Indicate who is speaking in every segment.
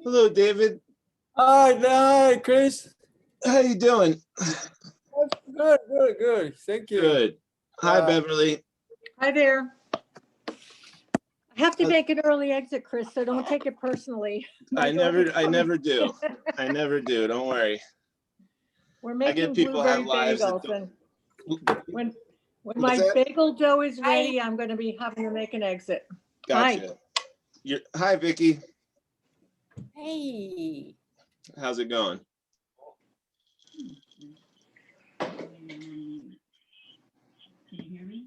Speaker 1: Hello, David.
Speaker 2: Hi, Chris.
Speaker 1: How you doing?
Speaker 2: Good. Thank you.
Speaker 1: Good. Hi, Beverly.
Speaker 3: Hi there. I have to make an early exit, Chris, so don't take it personally.
Speaker 1: I never do. I never do. Don't worry.
Speaker 3: We're making
Speaker 1: people have
Speaker 3: blueberry
Speaker 1: lives that
Speaker 3: bagels,
Speaker 1: don't-
Speaker 3: and when
Speaker 1: What's
Speaker 3: my
Speaker 1: that?
Speaker 3: bagel dough is ready, I'm going to be having to make an exit.
Speaker 1: Gotcha. Hi, Vicky.
Speaker 3: Hey.
Speaker 1: How's it going?
Speaker 4: Can you hear me?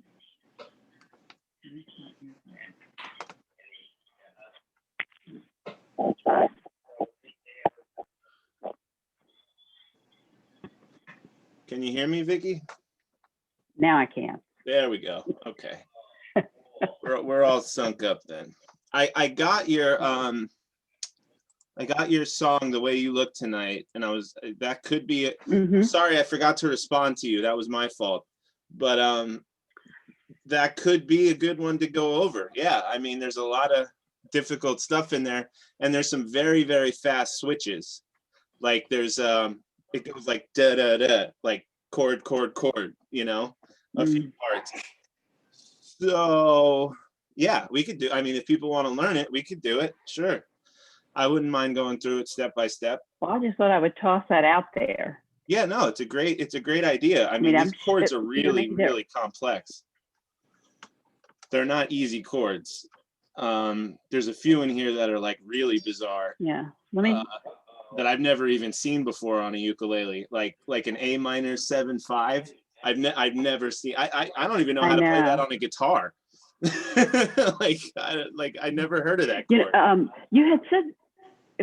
Speaker 1: Can you hear me, Vicky?
Speaker 4: Now I can.
Speaker 1: There we go. Okay. we're all sunk up then. I got your song, The Way You Look Tonight, and that could be it. Sorry, I forgot to respond to you. That was my fault. But that could be a good one to go over. Yeah, I mean, there's a lot of difficult stuff in there, and there's some very, very fast switches. Like there's it goes like da da da, like chord, you know, a few parts. So yeah, we could do. I mean, if people want to learn it, we could do it. Sure, I wouldn't mind going through it step by step.
Speaker 4: Well, I just thought I would toss that out there.
Speaker 1: Yeah, no, it's a great idea. I mean, these chords are really complex. They're not easy chords. There's a few in here that are like really bizarre.
Speaker 4: Yeah, let me.
Speaker 1: That I've never even seen before on a ukulele, like an A minor 7/5. I've never seen. I don't even know how to play that on a guitar. I never heard of that chord.
Speaker 4: You had said,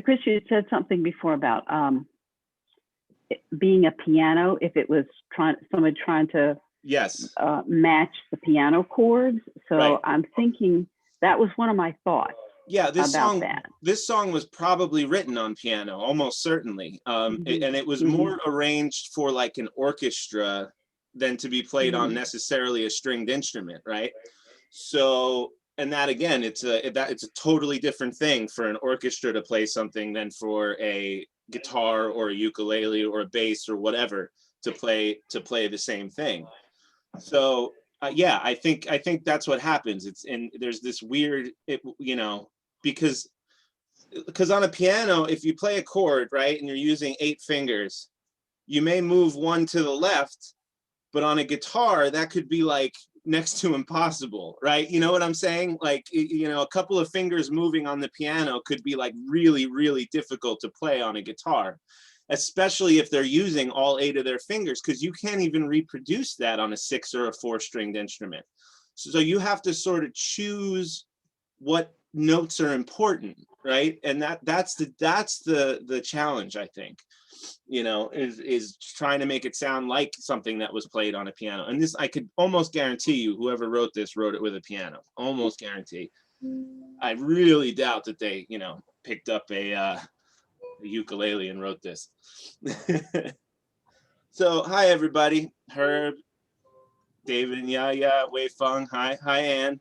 Speaker 4: Chris, you had said something before about it being a piano. If it was somebody trying to match the piano chords. So I'm thinking that was one of my thoughts.
Speaker 1: Yeah, this song was probably written on piano, almost certainly, and it was more arranged for like an orchestra than to be played on necessarily a stringed instrument, right? So, and that again, it's a totally different thing for an orchestra to play something than for a guitar or a ukulele or a bass or whatever to play the same thing. So yeah, I think that's what happens. There's this weird, because on a piano, if you play a chord, right, and you're using 8 fingers, you may move one to the left, but on a guitar, that could be like next to impossible, right? You know what I'm saying? Like, a couple of fingers moving on the piano could be like really, really difficult to play on a guitar, especially if they're using all 8 of their fingers, because you can't even reproduce that on a 6 or a 4 stringed instrument. So you have to sort of choose what notes are important, right? And that's the challenge, I think, is trying to make it sound like something that was played on a piano. And this, I could almost guarantee you, whoever wrote this wrote it with a piano, almost guarantee. I really doubt that they, picked up a ukulele and wrote this. So hi everybody, Herb, David, and Yaya, Wei Feng, hi Ann.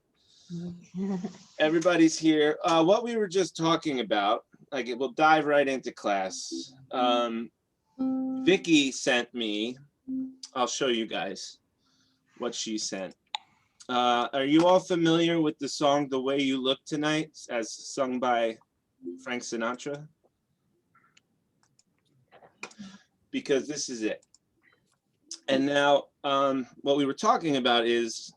Speaker 1: Everybody's here. What we were just talking about, we'll dive right into class. Vicky sent me, I'll show you guys what she sent. Are you all familiar with the song The Way You Look Tonight, as sung by Frank Sinatra? Because this is it. And now what we were talking about is,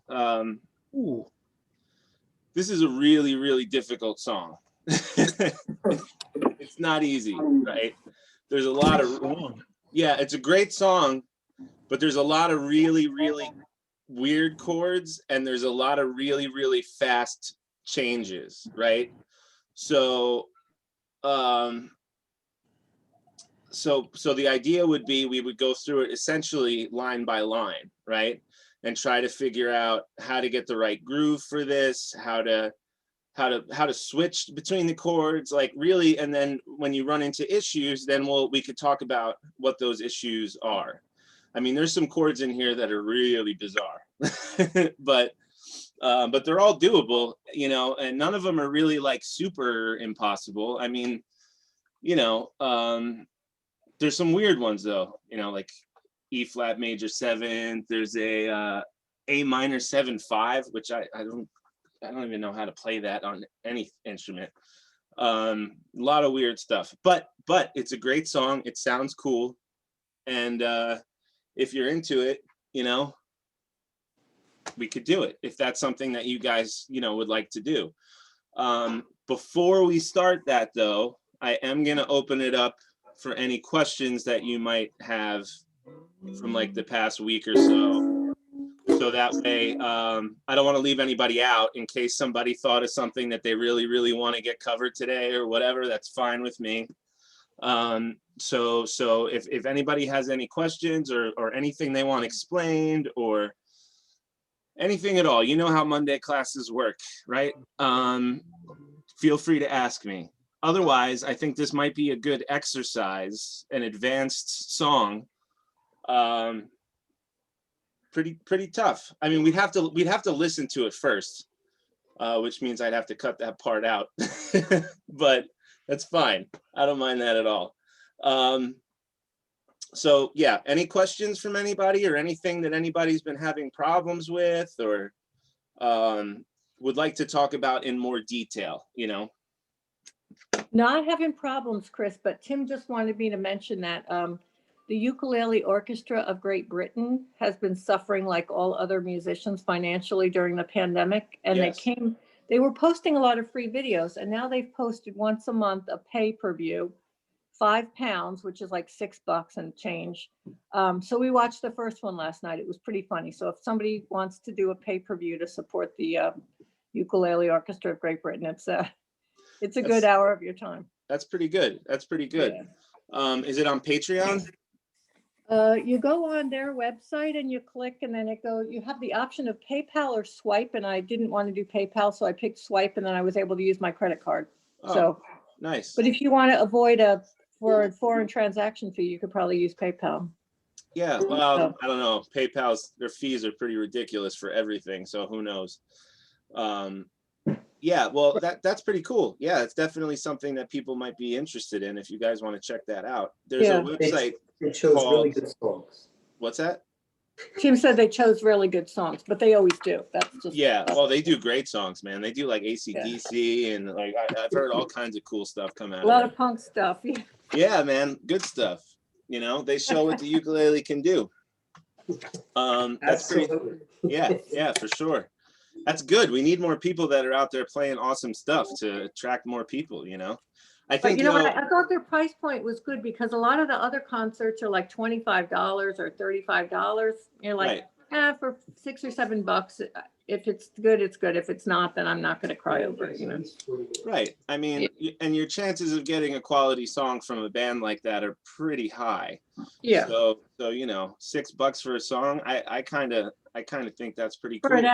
Speaker 1: this is a really, really difficult song. It's not easy, right? There's a lot of, it's a great song, but there's a lot of really, really weird chords, and there's a lot of really, really fast changes, right? So, so the idea would be we would go through it essentially line by line, right? And try to figure out how to get the right groove for this, how to switch between the chords, like really. And then when you run into issues, then we could talk about what those issues are. I mean, there's some chords in here that are really bizarre, but but they're all doable, you know, and none of them are really like super impossible. I mean, you know, there's some weird ones though, you know, like E flat major 7th. There's a minor 7/5, which I don't even know how to play that on any instrument. A lot of weird stuff, but it's a great song. It sounds cool, and if you're into it, you know, we could do it if that's something that you guys, you know, would like to do. Before we start that though, I am gonna open it up for any questions that you might have from like the past week or so. So that way, I don't want to leave anybody out in case somebody thought of something that they really, really want to get covered today or whatever. That's fine with me. So if anybody has any questions or anything they want explained or anything at all, you know how Monday classes work, right? Feel free to ask me. Otherwise, I think this might be a good exercise, an advanced song. Pretty tough. I mean, we'd have to listen to it first, which means I'd have to cut that part out. But that's fine. I don't mind that at all. So yeah, any questions from anybody or anything that anybody's been having problems with or would like to talk about in more detail, you know?
Speaker 3: Not having problems, Chris, but Tim just wanted me to mention that the Ukulele Orchestra of Great Britain has been suffering like all other musicians financially during the pandemic. And
Speaker 1: Yes.
Speaker 3: they were posting a lot of free videos, and now they've posted once a month a pay-per-view, £5, which is like $6 and change. So we watched the first one last night. It was pretty funny. So if somebody wants to do a pay-per-view to support the Ukulele Orchestra of Great Britain, it's a good hour of your time.
Speaker 1: That's pretty good. That's pretty good. Yeah. Is it on Patreon?
Speaker 3: You go on their website and you click, and then you have the option of PayPal or Swipe, and I didn't want to do PayPal, so I picked Swipe, and then I was able to use my credit card.
Speaker 1: Oh,
Speaker 3: so
Speaker 1: nice.
Speaker 3: But if you want to avoid a foreign transaction fee, you could probably use PayPal.
Speaker 1: Yeah, well, I don't know. Their fees are pretty ridiculous for everything, so who knows? Yeah, well, that's pretty cool. Yeah, it's definitely something that people might be interested in if you guys want to check that out. There's a website.
Speaker 5: They chose really good songs.
Speaker 1: What's that?
Speaker 3: Tim said they chose really good songs, but they always do. That's just
Speaker 1: well, they do great songs, man. They do like AC/DC and like I've heard all kinds of cool stuff come out.
Speaker 3: A lot of punk stuff.
Speaker 1: Yeah, man, good stuff. You know, they show what the ukulele can do. That's pretty. Yeah, for sure. That's good. We need more people that are out there playing awesome stuff to attract more people, you know. I think,
Speaker 3: but you know what, I thought their price point was good because a lot of the other concerts are like $25 or $35. You're like, for $6 or $7. If it's good, it's good. If it's not, then I'm not going to cry over it, you know.
Speaker 1: Right. I mean, and your chances of getting a quality song from a band like that are pretty high. Yeah. So you know, $6 for a song, I kind of think that's pretty cool.
Speaker 3: For an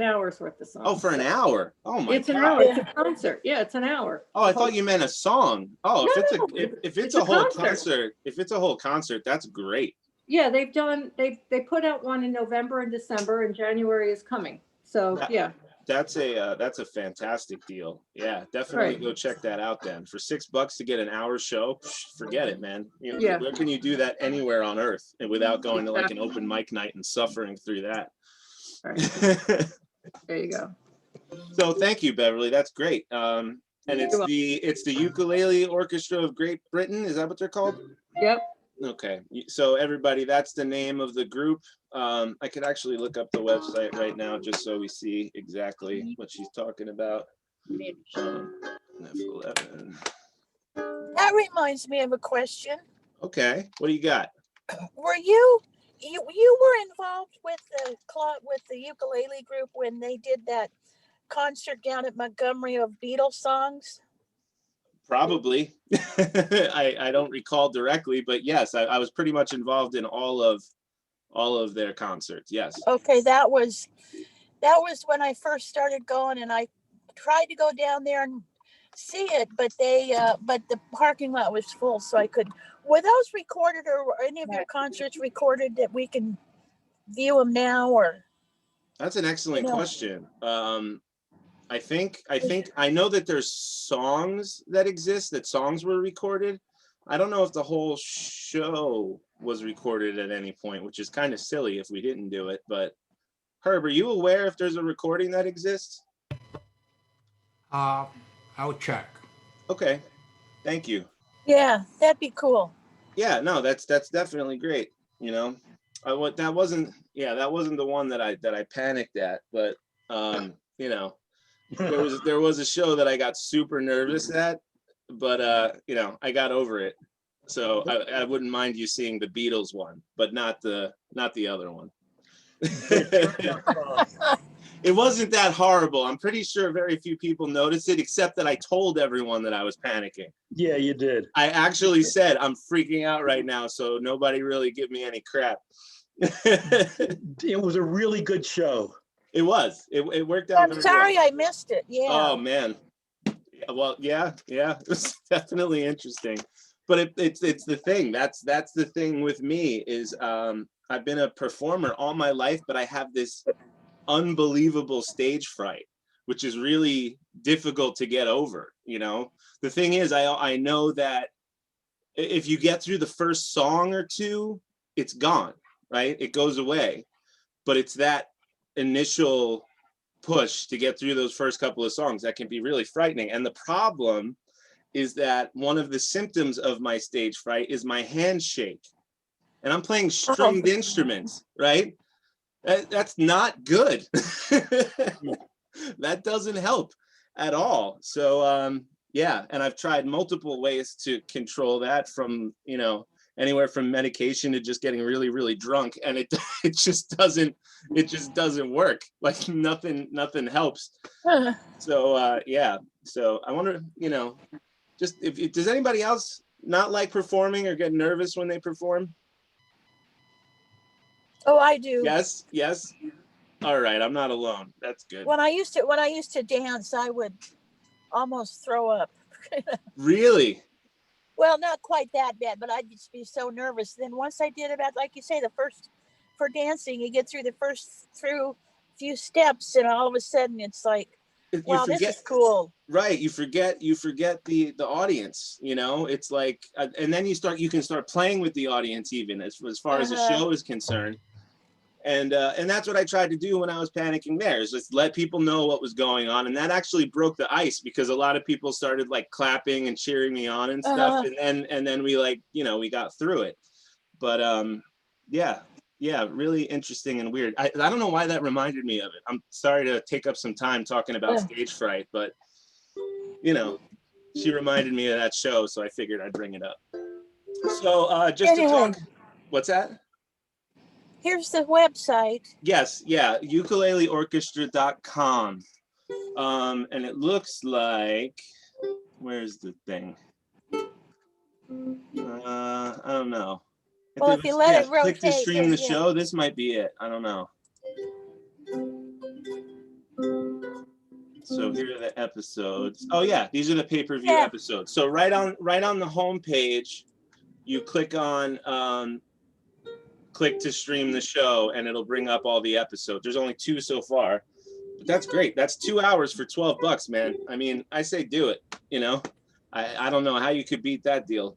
Speaker 3: hour's worth of songs.
Speaker 1: Oh, for an hour. Oh my God.
Speaker 3: It's an hour. It's a concert. Yeah, it's an hour.
Speaker 1: Oh, I thought you meant a song. Oh, if it's a whole concert, if it's a whole concert, that's great.
Speaker 3: Yeah, they put out one in November and December, and January is coming. So yeah.
Speaker 1: That's a fantastic deal. Yeah, definitely go check that out then. For $6 to get an hour show, forget it, man. You know, where can you do that anywhere on earth without going to like an open mic night and suffering through that?
Speaker 3: Right. There you go.
Speaker 1: So thank you, Beverly. That's great. And it's the Ukulele Orchestra of Great Britain. Is that what they're called?
Speaker 3: Yep.
Speaker 1: Okay, so everybody, that's the name of the group. I could actually look up the website right now just so we see exactly what she's talking about. F11.
Speaker 6: That reminds me of a question.
Speaker 1: Okay, what do you got?
Speaker 6: Were you were involved with the club, with the ukulele group when they did that concert down at Montgomery of Beatles songs?
Speaker 1: Probably. I don't recall directly, but yes, I was pretty much involved in all of their concerts. Yes.
Speaker 6: Okay, that was when I first started going, and I tried to go down there and see it, but the parking lot was full, so I couldn't. Were those recorded, or were any of your concerts recorded that we can view them now? Or
Speaker 1: That's an excellent
Speaker 6: You know.
Speaker 1: question. I think I know that there's songs that exist, that songs were recorded. I don't know if the whole show was recorded at any point, which is kind of silly if we didn't do it. But Herb, are you aware if there's a recording that exists?
Speaker 7: I'll check.
Speaker 1: Okay, thank you.
Speaker 6: Yeah, that'd be cool.
Speaker 1: Yeah, no, that's definitely great. You know, that wasn't the one that I panicked at, but you know, there was a show that I got super nervous at, but you know, I got over it. So I wouldn't mind you seeing the Beatles one, but not the other one. It wasn't that horrible. I'm pretty sure very few people noticed it, except that I told everyone that I was panicking.
Speaker 2: Yeah, you did.
Speaker 1: I actually said I'm freaking out right now, so nobody really give me any crap.
Speaker 2: It was a really good show.
Speaker 1: It was. It worked out.
Speaker 6: I'm sorry I missed it. Yeah.
Speaker 1: Oh man. Well, yeah. It was definitely interesting. But it's the thing. That's the thing with me is I've been a performer all my life, but I have this unbelievable stage fright, which is really difficult to get over. You know, the thing is, I know that if you get through the first song or two, it's gone, right? It goes away. But it's that initial push to get through those first couple of songs that can be really frightening. And the problem is that one of the symptoms of my stage fright is my hands shake. And I'm playing stringed instruments, right? That's not good. That doesn't help at all. So yeah, and I've tried multiple ways to control that, from, you know, anywhere from medication to just getting really, really drunk, and it just doesn't work. Like nothing helps. So yeah. So I wonder, you know, just if does anybody else not like performing or get nervous when they perform?
Speaker 6: Oh, I do.
Speaker 1: Yes. All right, I'm not alone. That's good.
Speaker 6: When I used to dance, I would almost throw up.
Speaker 1: Really?
Speaker 6: Well, not quite that bad, but I'd just be so nervous. Then once I did about, like you say, for dancing, you get through the first few steps, and all of a sudden it's like, wow, this is cool.
Speaker 1: Right, you forget the audience. You know, it's like, and then you can start playing with the audience even as far as the show is concerned. And that's what I tried to do when I was panicking there, is just let people know what was going on. And that actually broke the ice, because a lot of people started like clapping and cheering me on and stuff. And then we, like, you know, we got through it. But yeah, really interesting and weird. I don't know why that reminded me of it. I'm sorry to take up some time talking about stage fright, but you know, she reminded me of that show, so I figured I'd bring it up. So just to talk, what's that?
Speaker 6: Here's the website.
Speaker 1: Yes, yeah, ukuleleorchestra.com. And it looks like, where's the thing? I don't know.
Speaker 6: Well, if you let it rotate,
Speaker 1: click to stream the show, this might be it. I don't know. So here are the episodes. Oh yeah, these are the pay-per-view episodes. So right on the home page, you click on click to stream the show, and it'll bring up all the episodes. There's only 2 so far, but that's great. That's 2 hours for $12, man. I mean, I say do it. You know, I don't know how you could beat that deal.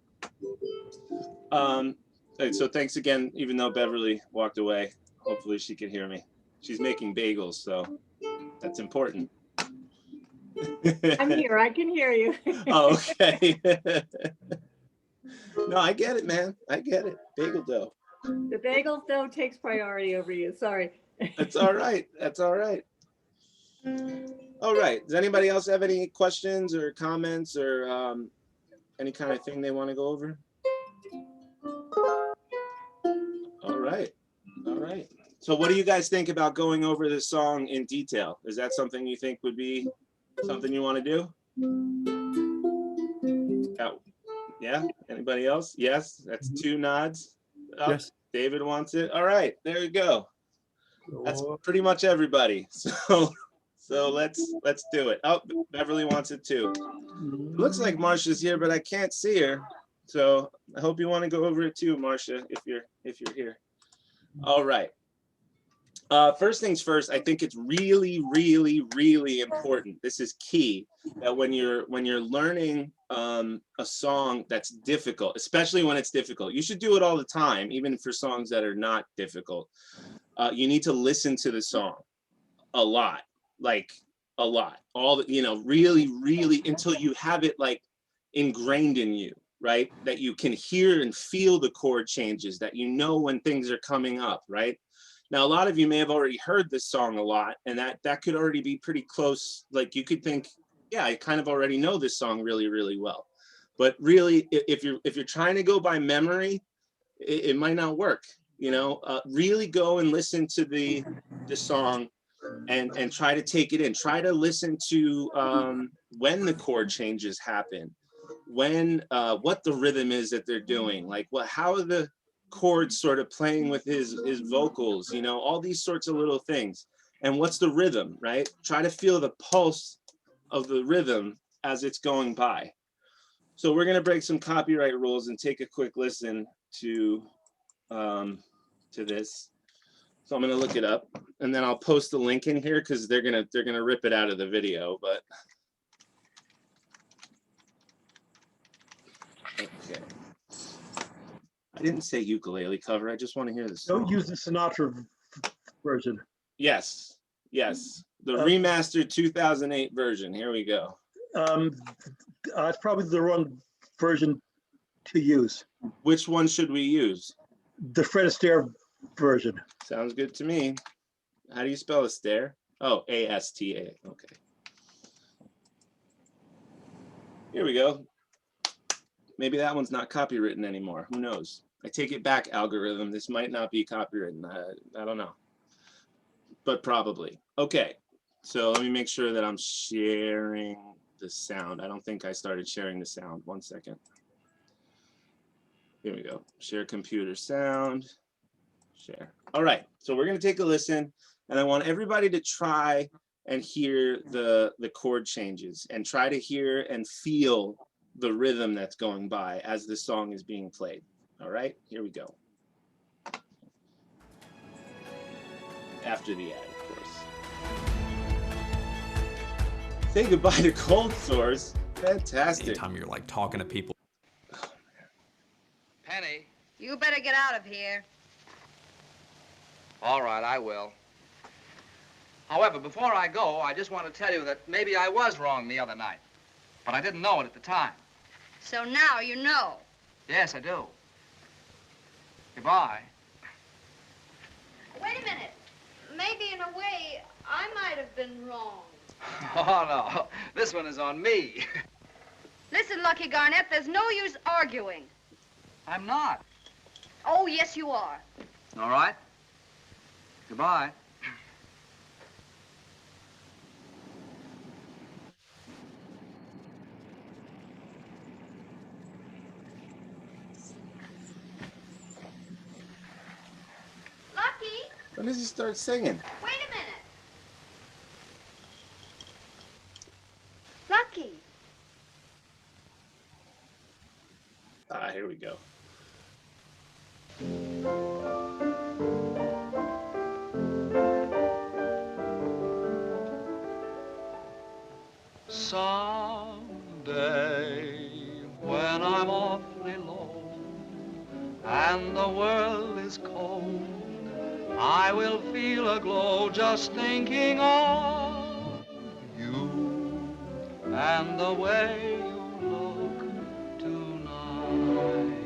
Speaker 1: So thanks again, even though Beverly walked away. Hopefully she can hear me. She's making bagels, so that's important.
Speaker 3: I'm here. I can hear you.
Speaker 1: Oh, okay. No, I get it, man. I get it. Bagel dough.
Speaker 3: The bagel dough takes priority over you. Sorry.
Speaker 1: That's all right. That's all right. All right. Does anybody else have any questions or comments or any kind of thing they want to go over? All right. All right. So what do you guys think about going over this song in detail? Is that something you think would be something you want to do? Oh, yeah. Anybody else? Yes. That's 2 nods. Oh, yes. David wants it. All right. There you go. That's pretty much everybody. So let's do it. Oh, Beverly wants it too. It looks like Marsha's here, but I can't see her. So I hope you want to go over it too, Marsha, if you're here. All right. First things first, I think it's really, really, really important. This is key, that when you're learning a song that's difficult, especially when it's difficult, you should do it all the time, even for songs that are not difficult. You need to listen to the song a lot, like a lot, really, really, until you have it like ingrained in you, right? That you can hear and feel the chord changes, that you know when things are coming up, right? Now, a lot of you may have already heard this song a lot, and that could already be pretty close. Like you could think, yeah, I kind of already know this song really, really well. But really, if you're trying to go by memory, it might not work. Really go and listen to the song and try to take it in. Try to listen to when the chord changes happen, when what the rhythm is that they're doing, like how are the chords sort of playing with his vocals, all these sorts of little things. And what's the rhythm, right? Try to feel the pulse of the rhythm as it's going by. So we're gonna break some copyright rules and take a quick listen to this. So I'm gonna look it up, and then I'll post the link in here because they're gonna rip it out of the video, but okay. I didn't say ukulele cover. I just want to hear the song.
Speaker 2: Don't use the Sinatra version.
Speaker 1: Yes. The remastered 2008 version. Here we go.
Speaker 2: It's probably the wrong version to use.
Speaker 1: Which one should we use?
Speaker 2: The Fred Astaire version.
Speaker 1: Sounds good to me. How do you spell Astaire? Oh, A-S-T-A. Okay. Here we go. Maybe that one's not copywritten anymore. Who knows? I take it back, algorithm. This might not be copywritten. I don't know. But probably. Okay. So let me make sure that I'm sharing the sound. I don't think I started sharing the sound. 1 second. Here we go. Share computer sound. Share. All right. So we're going to take a listen. And I want everybody to try and hear the chord changes and try to hear and feel the rhythm that's going by as the song is being played. All right, here we go. After the ad, of course. Say goodbye to cold sores. Fantastic.
Speaker 7: Anytime you're like talking to people.
Speaker 1: Oh, man.
Speaker 8: Penny.
Speaker 9: You better get out of here.
Speaker 8: All right, I will. However, before I go, I just want to tell you that maybe I was wrong the other night, but I didn't know it at the time.
Speaker 9: So now you know.
Speaker 8: Yes, I do. Goodbye.
Speaker 9: Wait a minute. Maybe in a way, I might have been wrong.
Speaker 8: Oh, no. This one is on me.
Speaker 9: Listen, Lucky Garnett, there's no use arguing.
Speaker 8: I'm not.
Speaker 9: Oh, yes, you are.
Speaker 8: All right. Goodbye.
Speaker 9: Lucky?
Speaker 1: When does he start singing?
Speaker 9: Wait a minute. Lucky.
Speaker 1: Here we go.
Speaker 10: Someday, when I'm awfully low and the world is cold, I will feel a glow just thinking of you and the way you look tonight.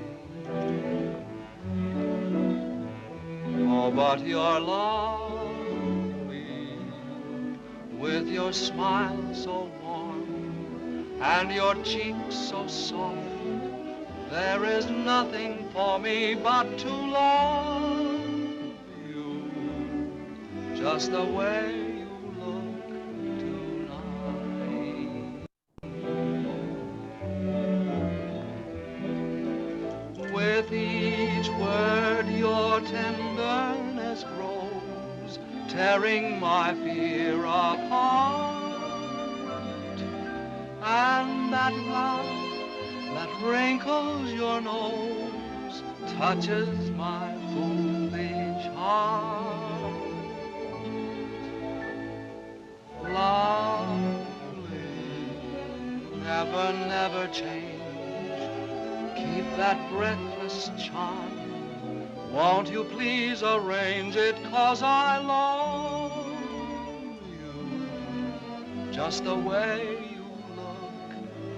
Speaker 10: Oh, but you're lovely with your smile so warm and your cheeks so soft. There is nothing for me but to love you just the way you look tonight. With each word your tenderness grows, tearing my fear apart. And that laugh that wrinkles your nose touches my foolish heart. lovely. Never, never change. Keep that breathless charm. Won't you please arrange it, 'cause I love you just the way you look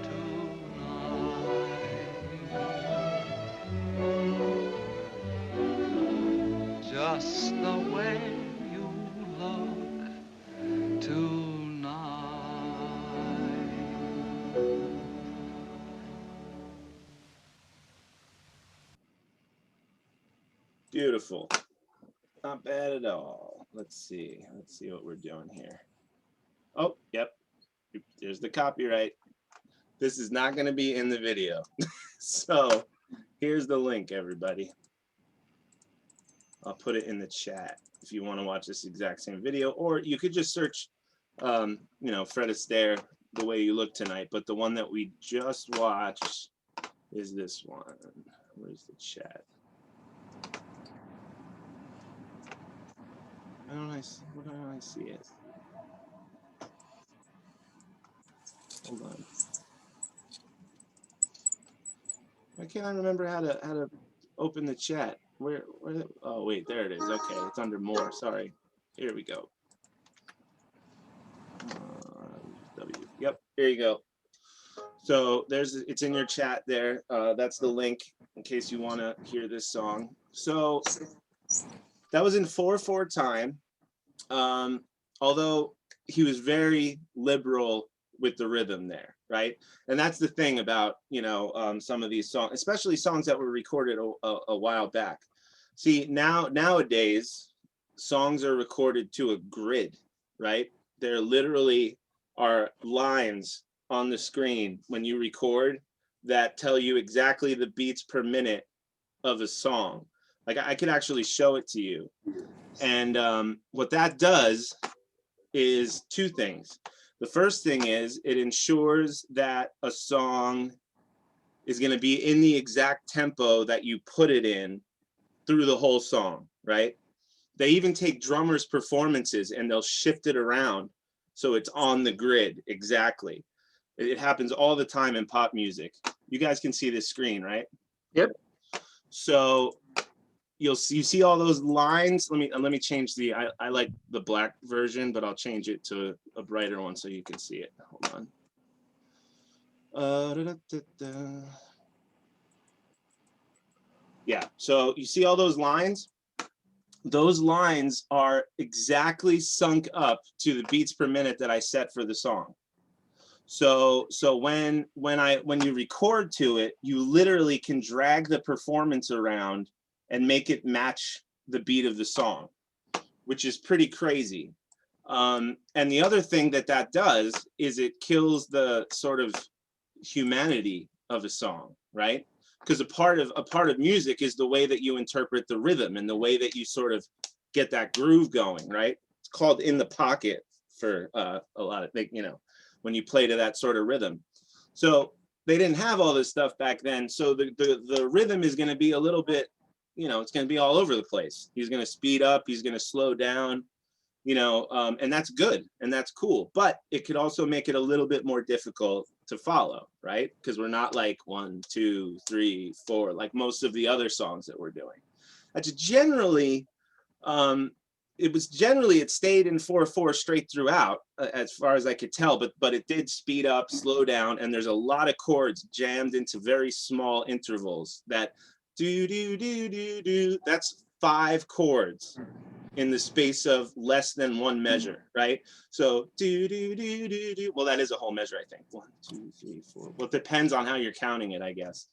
Speaker 10: tonight. Just the way you look tonight.
Speaker 1: Beautiful. Not bad at all. Let's see what we're doing here. Oh, yep. There's the copyright. This is not going to be in the video. So here's the link, everybody. I'll put it in the chat if you want to watch this exact same video, or you could just search, you know, Fred Astaire, The Way You Look Tonight. But the one that we just watched is this one. Where's the chat? Why don't I see it? Hold on. Why can't I remember how to open the chat? Where oh wait, there it is. Okay, it's under more. Sorry. Here we go. Yep, here you go. So it's in your chat there. That's the link in case you want to hear this song. So that was in 4/4 time. Although he was very liberal with the rhythm there, right? And that's the thing about, you know, some of these songs, especially songs that were recorded a while back. See, nowadays, songs are recorded to a grid, right? There literally are lines on the screen when you record that tell you exactly the beats per minute of a song. Like I could actually show it to you. And what that does is two things. The first thing is it ensures that a song is going to be in the exact tempo that you put it in through the whole song, right? They even take drummers' performances and they'll shift it around so it's on the grid exactly. It happens all the time in pop music. You guys can see this screen, right?
Speaker 2: Yep.
Speaker 1: So you see all those lines. Let me change the, I like the black version, but I'll change it to a brighter one so you can see it. Hold on. Yeah, so you see all those lines? Those lines are exactly sunk up to the beats per minute that I set for the song. So when you record to it, you literally can drag the performance around and make it match the beat of the song, which is pretty crazy. And the other thing that does is it kills the sort of humanity of a song, right? Because a part of music is the way that you interpret the rhythm and the way that you sort of get that groove going, right? It's called in the pocket for a lot of, you know, when you play to that sort of rhythm. So they didn't have all this stuff back then. So the rhythm is going to be a little bit, you know, it's going to be all over the place. He's going to speed up, he's going to slow down, you know, and that's good and that's cool. But it could also make it a little bit more difficult to follow, right? Because we're not like 1, 2, 3, 4, like most of the other songs that we're doing. That's generally, it stayed in 4/4 straight throughout, as far as I could tell, but it did speed up, slow down, and there's a lot of chords jammed into very small intervals that do, do, do, do, do. That's 5 chords in the space of less than 1 measure, right? So do, do, do, do, do. Well, that is a whole measure, I think. 1, 2, 3, 4. Well, it depends on how you're counting it, I guess.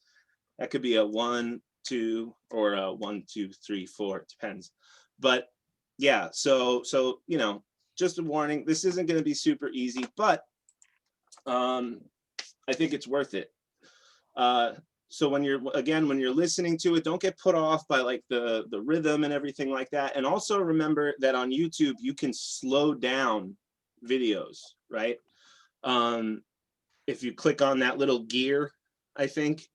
Speaker 1: That could be a 1, 2, or a 1, 2, 3, 4. It depends. But yeah, so you know, just a warning. This isn't going to be super easy, but I think it's worth it. So when you're listening to it, don't get put off by like the rhythm and everything like that. And also remember that on YouTube you can slow down videos, right? If you click on that little gear, I think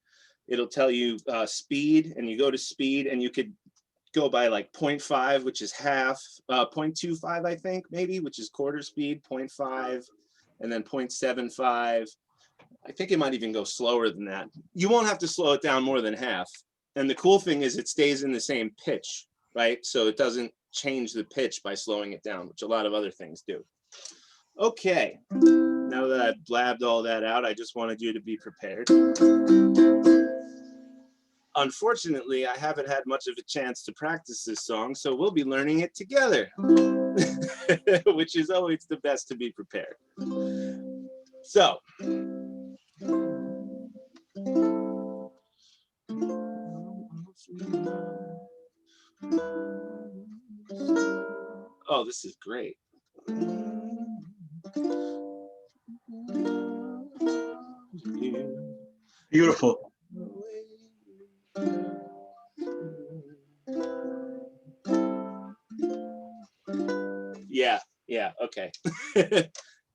Speaker 1: it'll tell you speed, and you go to speed, and you could go by like 0.5, which is half, 0.25, I think, maybe, which is quarter speed, 0.5, and then 0.75. I think it might even go slower than that. You won't have to slow it down more than half. And the cool thing is it stays in the same pitch, right? So it doesn't change the pitch by slowing it down, which a lot of other things do. Okay, now that I've blabbed all that out, I just wanted you to be prepared. Unfortunately, I haven't had much of a chance to practice this song, so we'll be learning it together, which is always the best to be prepared. So, oh, this is great.
Speaker 2: Beautiful.
Speaker 1: Yeah, okay.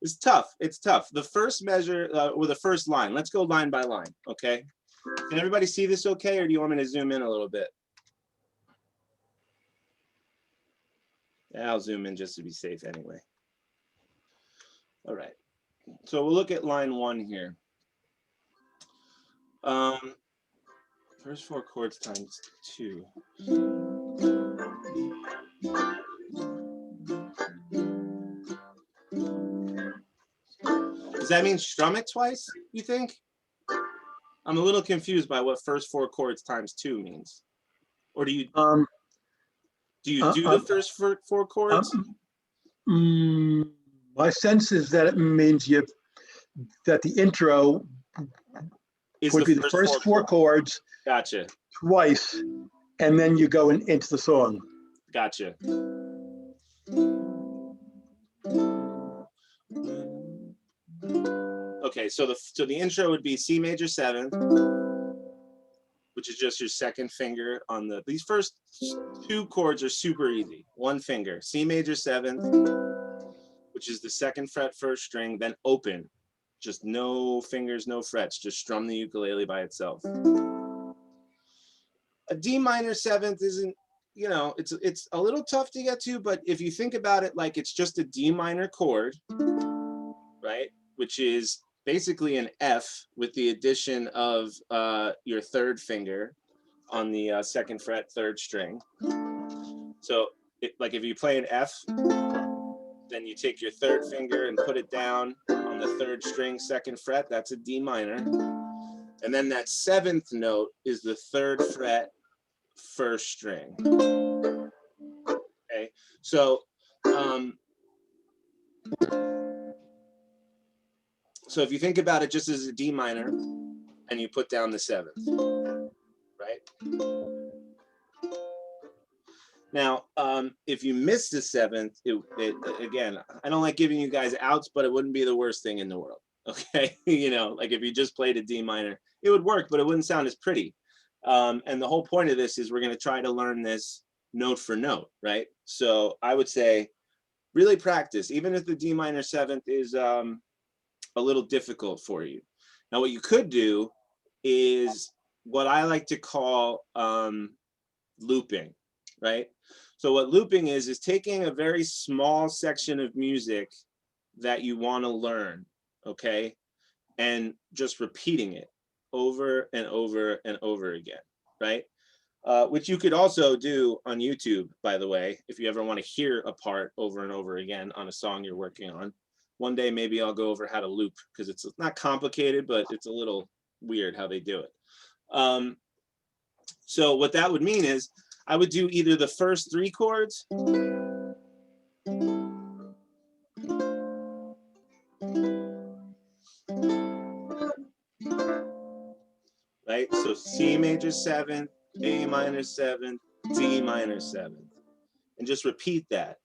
Speaker 1: It's tough. It's tough. The first measure, or the first line. Let's go line by line, okay? Can everybody see this okay, or do you want me to zoom in a little bit? Yeah, I'll zoom in just to be safe anyway. All right. So we'll look at line 1 here. First 4 chords times 2. Does that mean strum it twice, you think? I'm a little confused by what first 4 chords times 2 means. Or do you do the first 4 chords?
Speaker 2: My sense is that it means that the intro would be the first 4 chords.
Speaker 1: Gotcha.
Speaker 2: Twice, and then you go into the song.
Speaker 1: Gotcha. Okay, so the intro would be C major 7th, which is just your second finger on the. These first 2 chords are super easy. 1 finger, C major 7th, which is the 2nd fret, 1st string, then open, just no fingers, no frets, just strum the ukulele by itself. A D minor 7th isn't, you know, it's a little tough to get to, but if you think about it like it's just a D minor chord, right, which is basically an F with the addition of your 3rd finger on the 2nd fret, 3rd string. So like if you play an F, then you take your 3rd finger and put it down on the 3rd string, 2nd fret, that's a D minor. And then that 7th note is the 3rd fret, 1st string. Okay, so so if you think about it just as a D minor, and you put down the 7th, right? Now, if you miss the 7th, again, I don't like giving you guys outs, but it wouldn't be the worst thing in the world, okay? You know, like if you just played a D minor, it would work, but it wouldn't sound as pretty. And the whole point of this is we're going to try to learn this note for note, right? So I would say really practice, even if the D minor 7th is a little difficult for you. Now, what you could do is what I like to call looping, right? So what looping is taking a very small section of music that you want to learn, okay, and just repeating it over and over and over again, right? Which you could also do on YouTube, by the way, if you ever want to hear a part over and over again on a song you're working on. One day, maybe I'll go over how to loop, because it's not complicated, but it's a little weird how they do it. So what that would mean is I would do either the first 3 chords, right? So C major 7th, A minor 7th, D minor 7th, and just repeat that.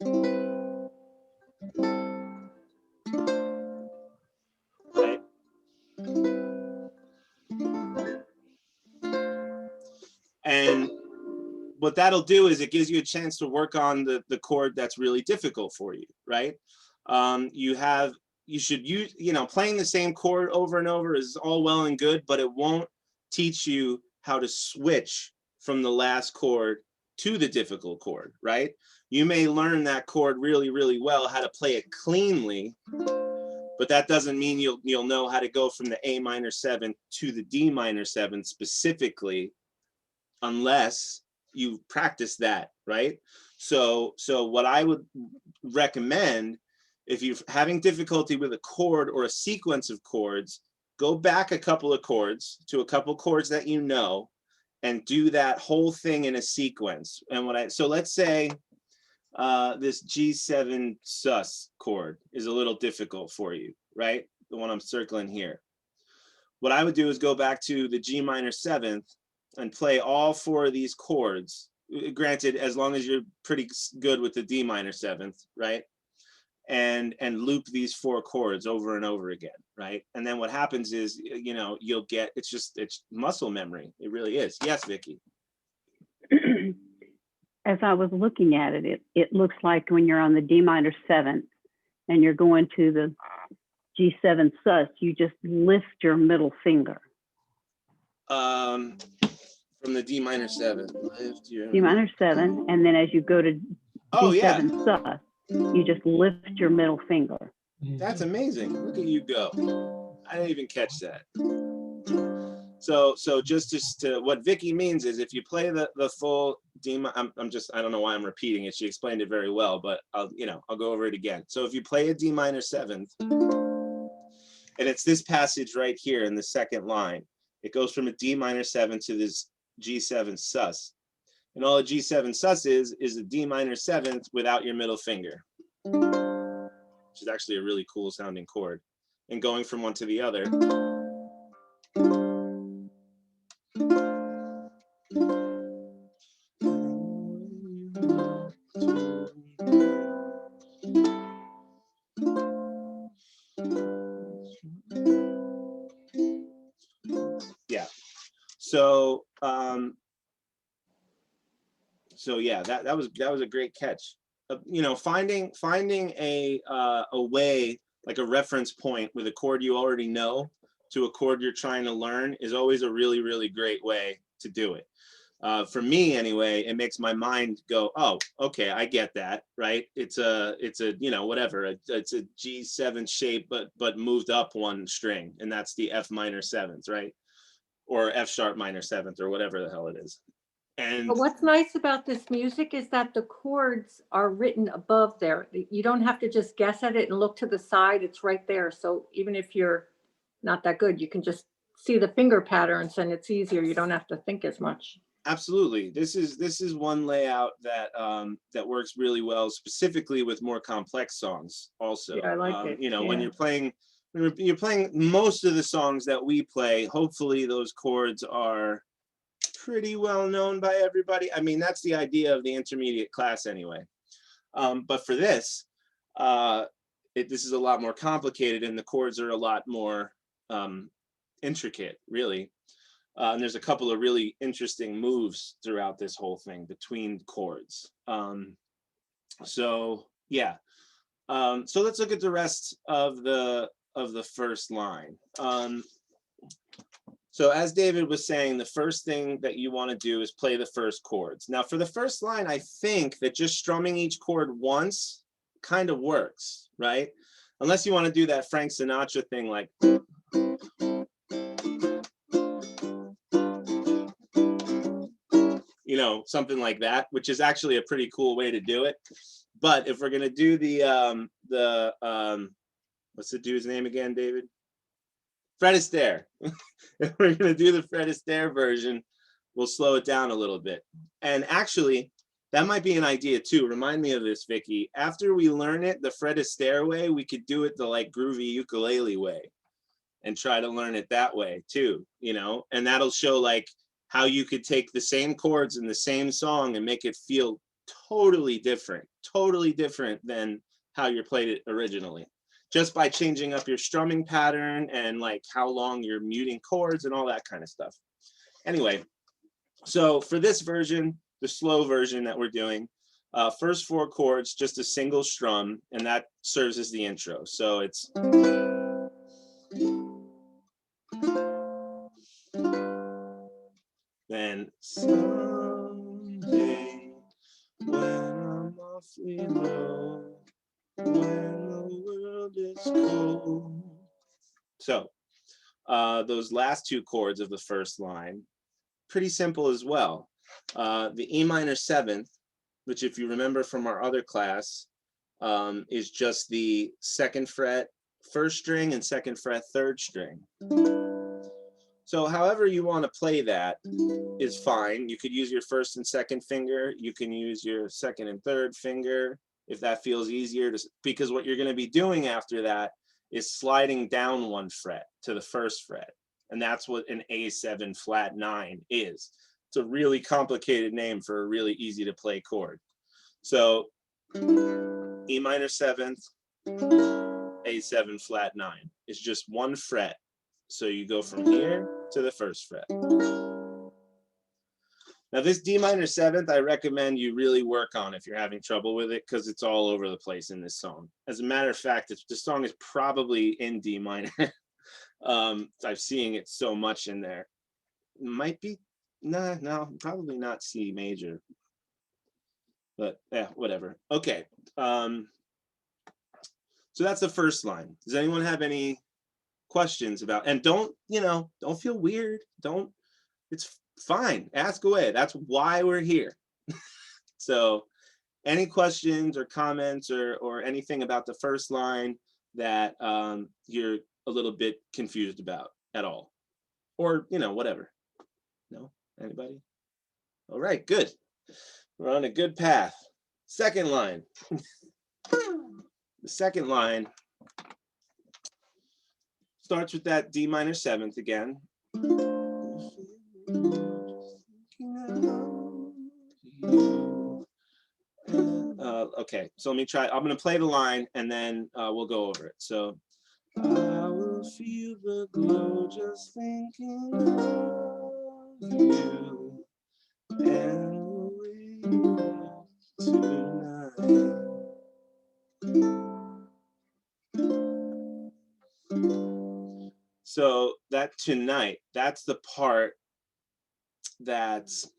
Speaker 1: Right? And what that'll do is it gives you a chance to work on the chord that's really difficult for you, right? You should use, you know, playing the same chord over and over is all well and good, but it won't teach you how to switch from the last chord to the difficult chord, right? You may learn that chord really, really well, how to play it cleanly, but that doesn't mean you'll know how to go from the A minor 7 to the D minor 7 specifically, unless you practice that, right? So what I would recommend, if you're having difficulty with a chord or a sequence of chords, go back a couple of chords to a couple chords that you know, and do that whole thing in a sequence. And so let's say this G7 sus chord is a little difficult for you, right? The one I'm circling here. What I would do is go back to the G minor 7th and play all 4 of these chords. Granted, as long as you're pretty good with the D minor 7th, right? And loop these 4 chords over and over again, right? And then what happens is, you know, you'll get, it's muscle memory. It really is. Yes, Vicky.
Speaker 4: As I was looking at it, it looks like when you're on the D minor 7th and you're going to the G7 sus, you just lift your middle finger.
Speaker 1: From the D minor 7, lift your
Speaker 4: D minor 7, and then as you go to G7 sus, you just lift your middle finger.
Speaker 1: That's amazing. Look at you go. I didn't even catch that. So just to what Vicky means is, if you play the full D, I don't know why I'm repeating it. She explained it very well, but I'll go over it again. So if you play a D minor 7th, and it's this passage right here in the second line, it goes from a D minor 7 to this G7 sus. And all a G7 sus is a D minor 7th without your middle finger, which is actually a really cool sounding chord. And going from one to the other. Yeah. So yeah, that was a great catch. You know, finding a way, like a reference point with a chord you already know to a chord you're trying to learn is always a really, really great way to do it. For me anyway, it makes my mind go, oh, okay, I get that, right? It's a you know, whatever, it's a G7 shape, but moved up 1 string, and that's the F minor 7th, right? Or F sharp minor 7th, or whatever the hell it is.
Speaker 3: But what's nice about this music is that the chords are written above there. You don't have to just guess at it and look to the side. It's right there. So even if you're not that good, you can just see the finger patterns, and it's easier. You don't have to think as much.
Speaker 1: Absolutely. This is one layout that that works really well, specifically with more complex songs also.
Speaker 3: Yeah, I like it.
Speaker 1: You know, when you're playing most of the songs that we play, hopefully those chords are pretty well known by everybody. I mean, that's the idea of the intermediate class anyway. But for this, this is a lot more complicated, and the chords are a lot more intricate, really. And there's a couple of really interesting moves throughout this whole thing between chords. So yeah. So let's look at the rest of the first line. So as David was saying, the first thing that you want to do is play the first chords. Now for the first line, I think that just strumming each chord once kind of works, right? Unless you want to do that Frank Sinatra thing, like, you know, something like that, which is actually a pretty cool way to do it. But if we're going to do the what's the dude's name again, David? Fred Astaire. If we're going to do the Fred Astaire version, we'll slow it down a little bit. And actually, that might be an idea too. Remind me of this, Vicky. After we learn it the Fred Astaire way, we could do it the like groovy ukulele way and try to learn it that way too, you know? And that'll show like how you could take the same chords in the same song and make it feel totally different than how you played it originally, just by changing up your strumming pattern and like how long you're muting chords and all that kind of stuff. Anyway, so for this version, the slow version that we're doing, first 4 chords, just a single strum, and that serves as the intro. So it's then someday softly low when the world is cold. So those last two chords of the first line, pretty simple as well. The E minor seventh, which if you remember from our other class, is just the second fret first string and second fret third string. So however you want to play that is fine. You could use your first and second finger. You can use your second and third finger if that feels easier, because what you're going to be doing after that is sliding down one fret to the first fret. And that's what an A7 flat 9 is. It's a really complicated name for a really easy to play chord. So E minor seventh, A7 flat 9. It's just one fret. So you go from here to the first fret. Now this D minor seventh, I recommend you really work on if you're having trouble with it, because it's all over the place in this song. As a matter of fact, this song is probably in D minor. I'm seeing it so much in there. Might be, no, probably not C major. But yeah, whatever. Okay. So that's the first line. Does anyone have any questions about, and don't feel weird. It's fine. Ask away. That's why we're here. So any questions or comments or anything about the first line that you're a little bit confused about at all, or whatever? No? Anybody? All right, good. We're on a good path. Second line. The second line starts with that D minor seventh again. Okay, so let me try. I'm going to play the line and then we'll go over it. So, I will feel the glow just thinking of you and the way you look tonight. So that tonight, that's the part that's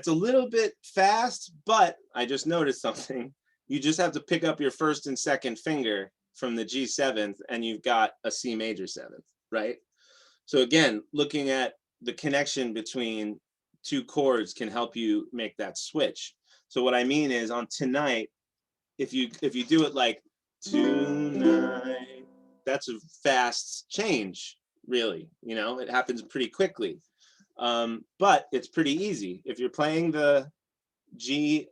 Speaker 1: a little bit fast, but I just noticed something. You just have to pick up your first and second finger from the G7th and you've got a C major seventh, right? So again, looking at the connection between two chords can help you make that switch. So what I mean is on tonight, if you do it like tonight, that's a fast change, really. It happens pretty quickly. But it's pretty easy. If you're playing the G7th,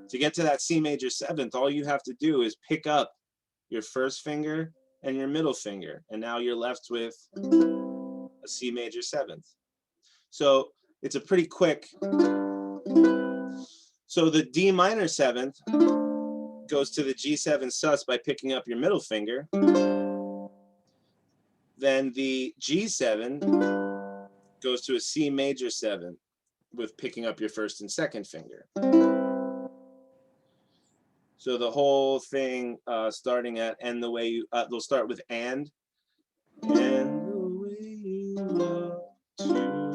Speaker 1: to get to that C major seventh, all you have to do is pick up your first finger and your middle finger, and now you're left with a C major seventh. So it's a pretty quick. So the D minor seventh goes to the G7 sus by picking up your middle finger. Then the G7 goes to a C major seventh with picking up your first and second finger. So the whole thing starting at and the way you, they'll start with and the way you look tonight.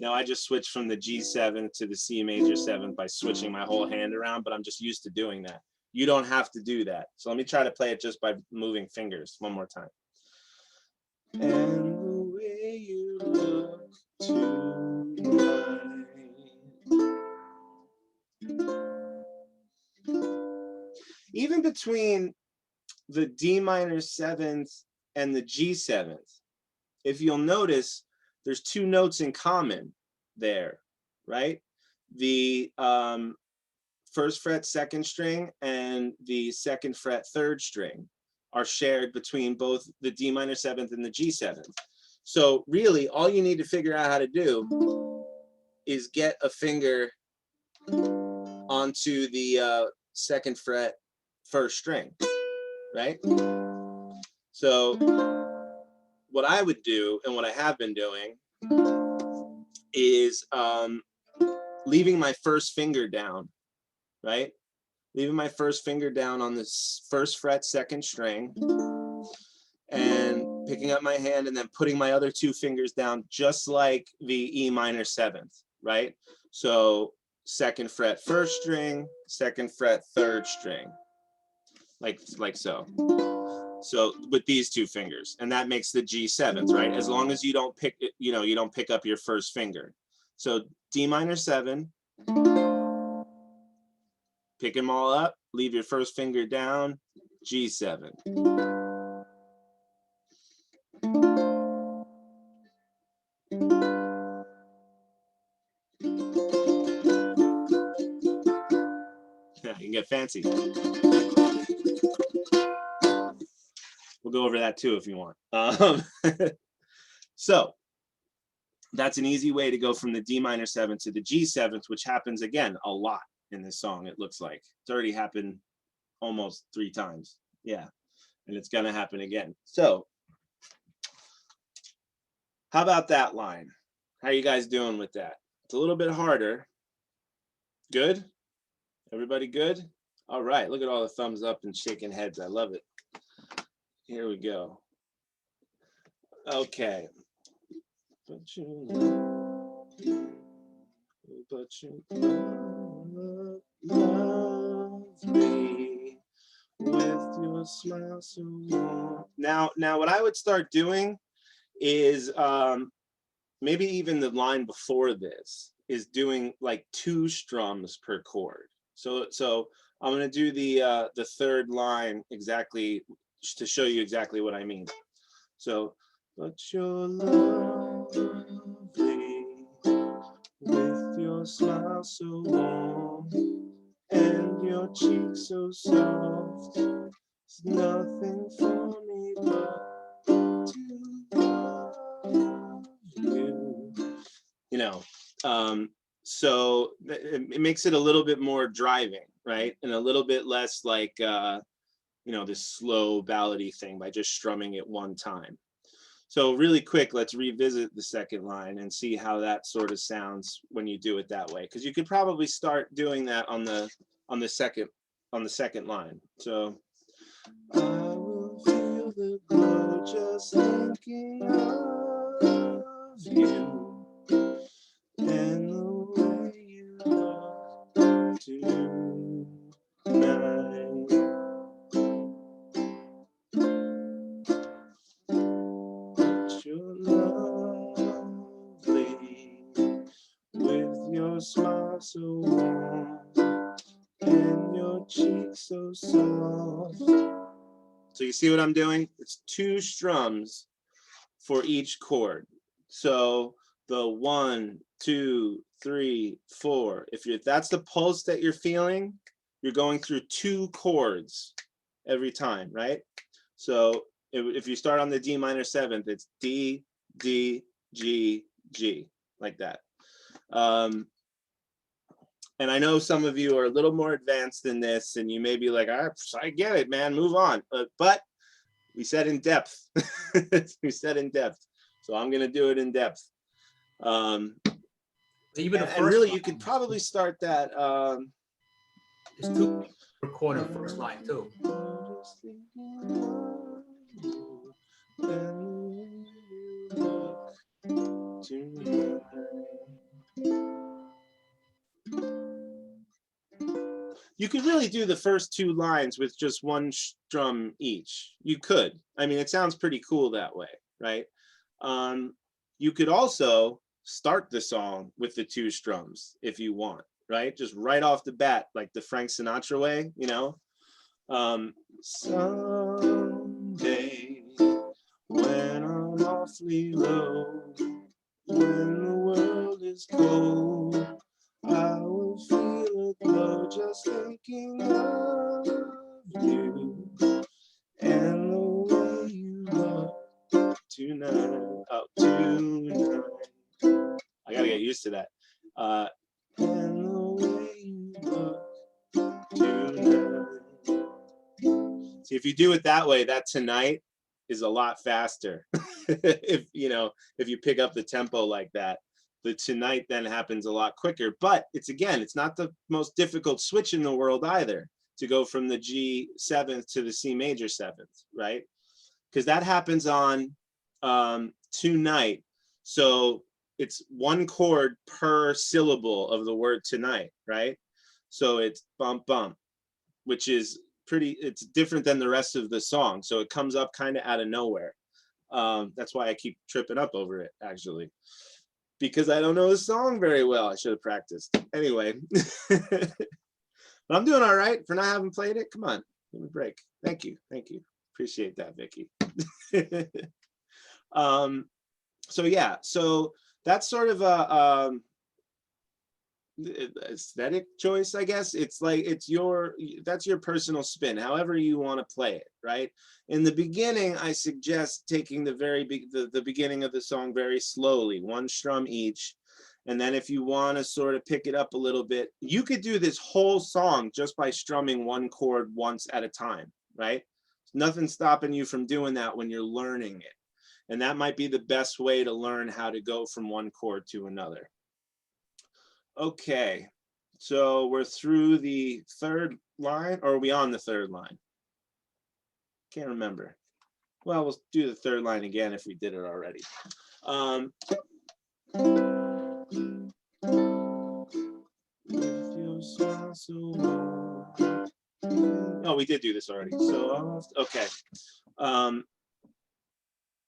Speaker 1: Now I just switched from the G7 to the C major 7 by switching my whole hand around, but I'm just used to doing that. You don't have to do that. So let me try to play it just by moving fingers one more time. And the way you look tonight. Even between the D minor 7th and the G7th, if you'll notice, there's two notes in common there, right? The first fret second string and the second fret third string are shared between both the D minor 7th and the G7th. So really, all you need to figure out how to do is get a finger onto the second fret first string, right? So what I would do, and what I have been doing, is leaving my first finger down, right? Leaving my first finger down on this first fret second string and picking up my hand and then putting my other two fingers down, just like the E minor 7th, right? So 2nd fret 1st string, 2nd fret 3rd string, like so. So with these two fingers, and that makes the G7th, right? As long as you don't pick, you know, you don't pick up your first finger. So D minor 7, pick them all up, leave your first finger down, G7. Yeah, you can get fancy. We'll go over that too if you want. So that's an easy way to go from the D minor 7th to the G7th, which happens again a lot in this song. It looks like it's already happened almost 3 times. Yeah, and it's gonna happen again. So how about that line? How you guys doing with that? It's a little bit harder. Good? Everybody good? All right, look at all the thumbs up and shaking heads. I love it. Here we go. Okay. But you love me with your smile so warm. Now what I would start doing is maybe even the line before this is doing like 2 strums per chord. So I'm gonna do the 3rd line exactly to show you exactly what I mean. So, but you're lovely with your smile so warm and your cheeks so soft. There's nothing for me but to love you. You know, so it makes it a little bit more driving, right? And a little bit less like, you know, this slow ballady thing by just strumming it one time. So really quick, let's revisit the 2nd line and see how that sort of sounds when you do it that way. Because you could probably start doing that on the second line. So I will feel the glow just thinking of you and the way you look tonight. You're lovely with your smile so warm and your cheeks so soft. So you see what I'm doing? It's 2 strums for each chord. So the 1, 2, 3, 4. If that's the pulse that you're feeling, you're going through 2 chords every time, right? So if you start on the D minor 7th, it's D, D, G, G, like that. And I know some of you are a little more advanced than this, and you may be like, I get it, man, move on. But we said in depth. We said in depth. So I'm going to do it in depth.
Speaker 7: Even
Speaker 1: and really, you could probably start that.
Speaker 7: It's 2 per quarter, first line too.
Speaker 1: You could really do the first 2 lines with just 1 strum each. You could. I mean, it sounds pretty cool that way, right? You could also start the song with the 2 strums if you want, right? Just right off the bat, like the Frank Sinatra way, you know? Someday when I'm awfully low, when the world is cold, I will feel a glow just thinking of you and the way you look tonight. Oh, tonight. I gotta get used to that. And the way you look tonight. See, if you do it that way, that tonight is a lot faster. If you pick up the tempo like that, the tonight then happens a lot quicker. But it's not the most difficult switch in the world either, to go from the G 7th to the C major 7th, right? because that happens on tonight. So it's one chord per syllable of the word tonight, right? So it's bump, bump, which is it's different than the rest of the song. So it comes up kind of out of nowhere. That's why I keep tripping up over it, actually, because I don't know the song very well. I should have practiced. Anyway, but I'm doing all right for not having played it. Come on, give me a break. Thank you. Thank you. Appreciate that, Vicky. So yeah, so that's sort of a aesthetic choice, I guess. It's like that's your personal spin, however you want to play it, right? In the beginning, I suggest taking the beginning of the song very slowly, one strum each, and then if you want to sort of pick it up a little bit, you could do this whole song just by strumming one chord once at a time, right? Nothing stopping you from doing that when you're learning it. And that might be the best way to learn how to go from one chord to another. Okay, so we're through the third line, or are we on the third line? Can't remember. Well, we'll do the third line again if we did it already. Oh, we did do this already. So, okay.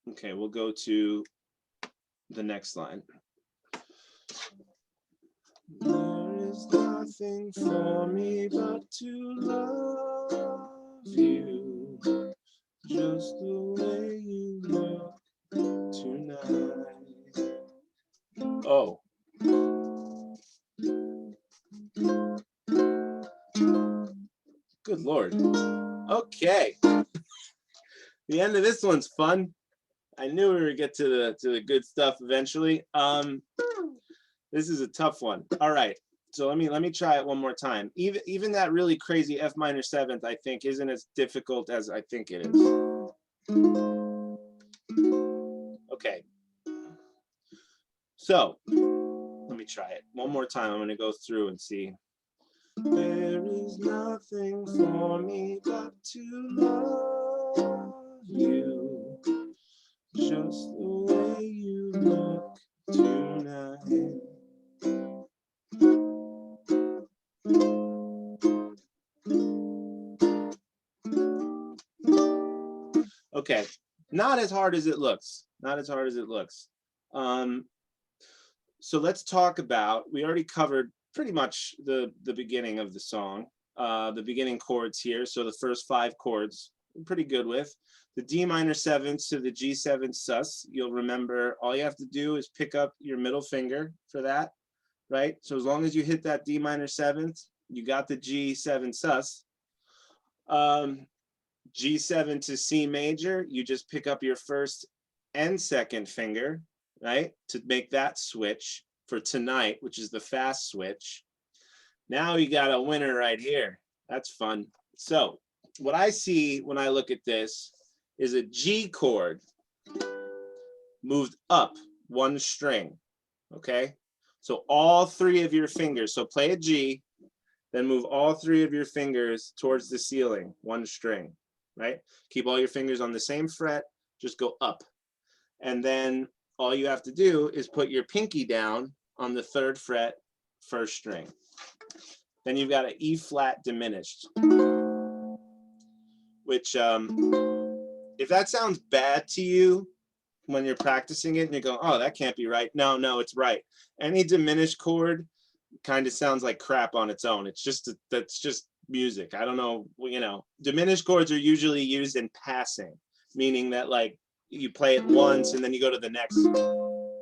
Speaker 1: Okay, we'll go to the next line. There is nothing for me but to love you, just the way you look tonight. Oh. Good Lord. Okay. The end of this one's fun. I knew we would get to the good stuff eventually. This is a tough one. All right. So let me try it one more time. Even that really crazy F minor seventh, I think, isn't as difficult as I think it is. Okay. So let me try it one more time. I'm going to go through and see. There is nothing for me but to love you, just the way you look tonight. Okay, not as hard as it looks. Not as hard as it looks. So let's talk about, we already covered pretty much the beginning of the song, the beginning chords here. So the first 5 chords, I'm pretty good with. The D minor seventh to the G7 sus, you'll remember all you have to do is pick up your middle finger for that, right? So as long as you hit that D minor seventh, you got the G7 sus. G7 to C major, you just pick up your first and second finger, right? To make that switch for tonight, which is the fast switch. Now you got a winner right here. That's fun. So what I see when I look at this is a G chord moved up 1 string, okay? So all 3 of your fingers, so play a G, then move all 3 of your fingers towards the ceiling, 1 string, right? Keep all your fingers on the same fret, just go up. And then all you have to do is put your pinky down on the 3rd fret, 1st string. Then you've got an E flat diminished, which if that sounds bad to you when you're practicing it and you go, oh, that can't be right. No, it's right. Any diminished chord kind of sounds like crap on its own. It's just, that's just music. I don't know, you know, diminished chords are usually used in passing, meaning that like you play it once and then you go to the next,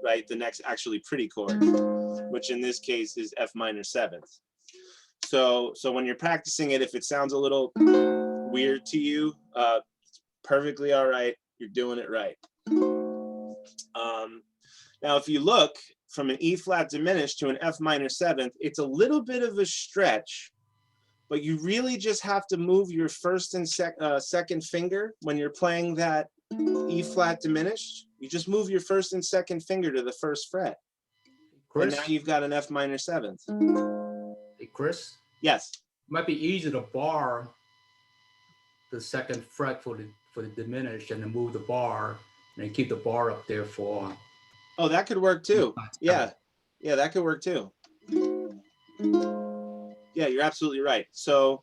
Speaker 1: right? The next actually pretty chord, which in this case is F minor seventh. So when you're practicing it, if it sounds a little weird to you, it's perfectly all right. You're doing it right. Now, if you look from an E flat diminished to an F minor seventh, it's a little bit of a stretch, but you really just have to move your first and second finger when you're playing that E flat diminished. You just move your first and second finger to the 1st fret. Chris? And now you've got an F minor seventh.
Speaker 7: Hey, Chris?
Speaker 1: Yes.
Speaker 7: It might be easier to bar the 2nd fret for for the diminished and then move the bar and then keep the bar up there for.
Speaker 1: Oh, that could work too. Yeah. Yeah, that could work too. Yeah, you're absolutely right. So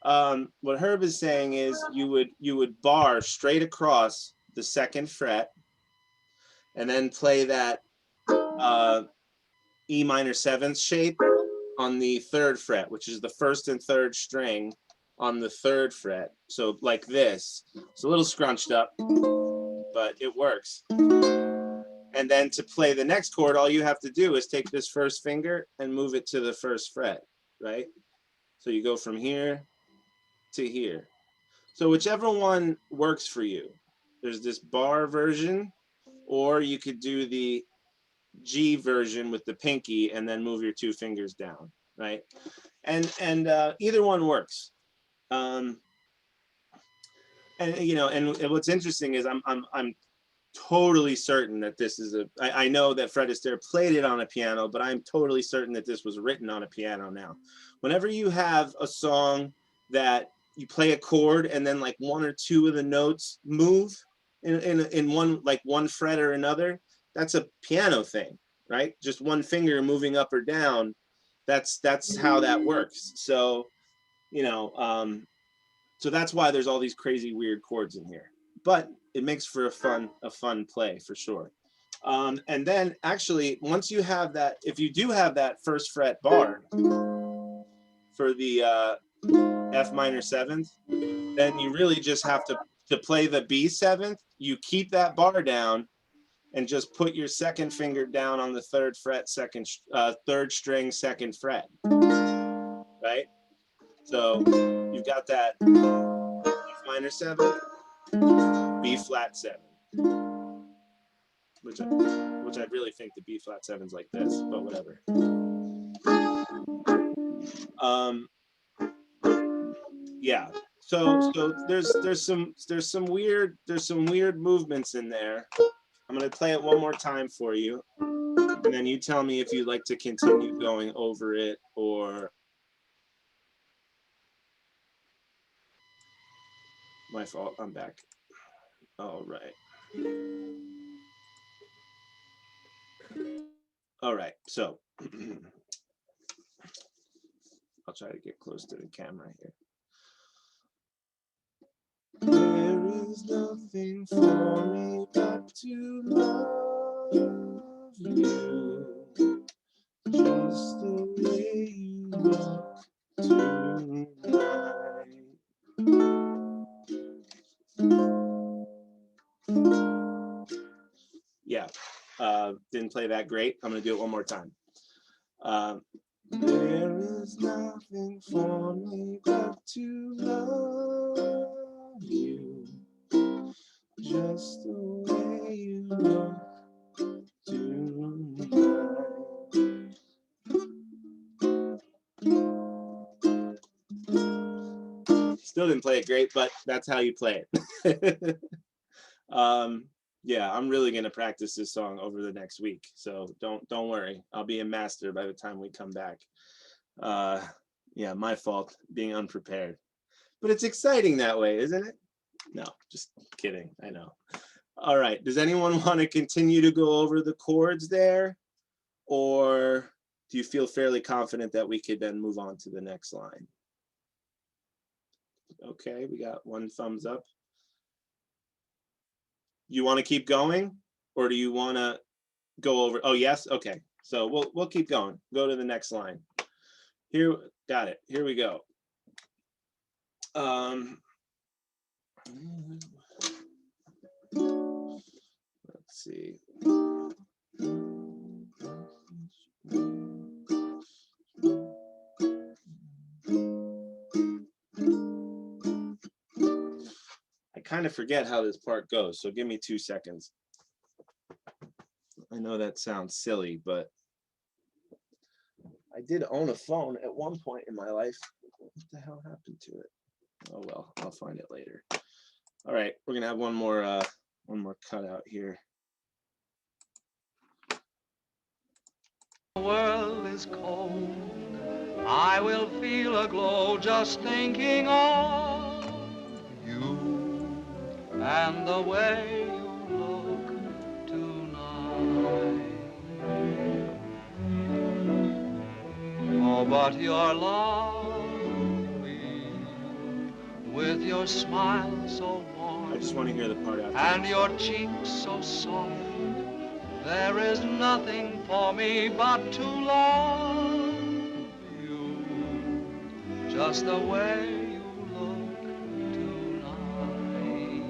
Speaker 1: what Herb is saying is you would bar straight across the second fret and then play that E minor seventh shape on the third fret, which is the first and third string on the third fret. So like this. It's a little scrunched up, but it works. And then to play the next chord, all you have to do is take this first finger and move it to the first fret, right? So you go from here to here. So whichever one works for you. There's this bar version, or you could do the G version with the pinky and then move your two fingers down, right? And either one works. And you know, and what's interesting is I'm totally certain that this is I know that Fred Astaire played it on a piano, but I'm totally certain that this was written on a piano now. Whenever you have a song that you play a chord and then like one or two of the notes move in one, like one fret or another, that's a piano thing, right? Just one finger moving up or down. That's how that works. So, you know, so that's why there's all these crazy weird chords in here. But it makes for a fun play for sure. And then actually, once you have that, if you do have that first fret bar for the F minor seventh, then you really just have to play the B seventh. You keep that bar down and just put your second finger down on the third fret, third string, second fret, right? So you've got that F minor seventh, B flat seven, which I really think the B flat seven's like this, but whatever. Yeah. So there's some weird movements in there. I'm gonna play it one more time for you, and then you tell me if you'd like to continue going over it or. My fault, I'm back. All right. All right, so I'll try to get close to the camera here. There is nothing for me but to love you, just the way you look tonight. Yeah, didn't play that great. I'm gonna do it one more time. There is nothing for me but to love you, just the way you look tonight. Still didn't play it great, but that's how you play it. Yeah, I'm really gonna practice this song over the next week, so don't worry. I'll be a master by the time we come back. Yeah, my fault being unprepared, but it's exciting that way, isn't it? No, just kidding. I know. All right. Does anyone want to continue to go over the chords there, or do you feel fairly confident that we could then move on to the next line? Okay, we got one thumbs up. You want to keep going, or do you want to go over? Oh, yes. Okay. So we'll keep going. Go to the next line. Here, got it. Here we go. Let's see. I kind of forget how this part goes, so give me 2 seconds. I know that sounds silly, but I did own a phone at one point in my life. What the hell happened to it? Oh well, I'll find it later. All right, we're gonna have one more cutout here.
Speaker 10: The world is cold. I will feel a glow just thinking of you and the way you look tonight. Oh, but you're lovely with your smile so warm.
Speaker 1: I just want to hear the part after.
Speaker 10: And your cheeks so soft. There is nothing for me but to love you, just the way you look tonight.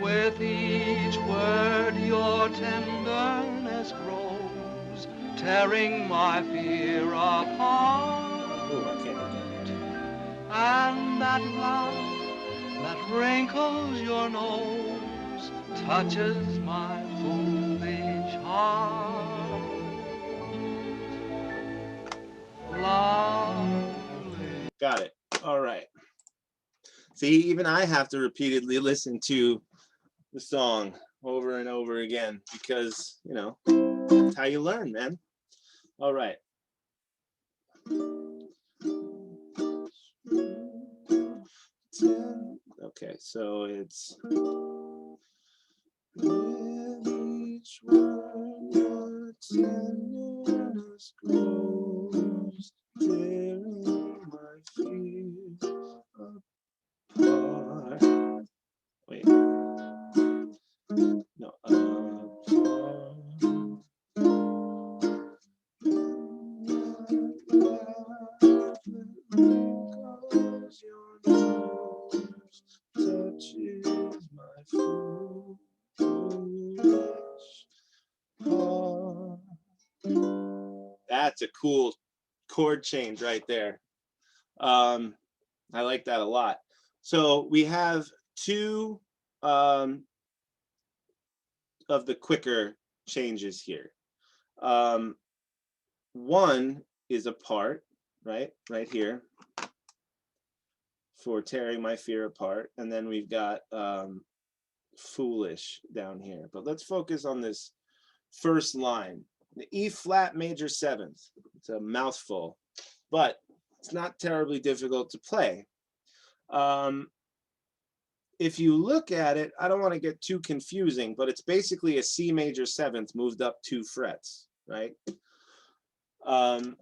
Speaker 10: With each word your tenderness grows, tearing my fear apart.
Speaker 1: Ooh, I can't.
Speaker 10: And that laugh that wrinkles your nose touches my foolish heart. Lovely.
Speaker 1: Got it. All right. See, even I have to repeatedly listen to the song over and over again because, you know, that's how you learn, man. All right. Okay, so it's with each word your tenderness grows, tearing my fears apart. Wait, no, touches my foolish heart. That's a cool chord change right there. I like that a lot. So we have two of the quicker changes here. One is a part, right here, for tearing my fear apart, and then we've got foolish down here. But let's focus on this first line, the E flat major seventh. It's a mouthful, but it's not terribly difficult to play. If you look at it, I don't want to get too confusing, but it's basically a C major seventh moved up 2 frets, right? So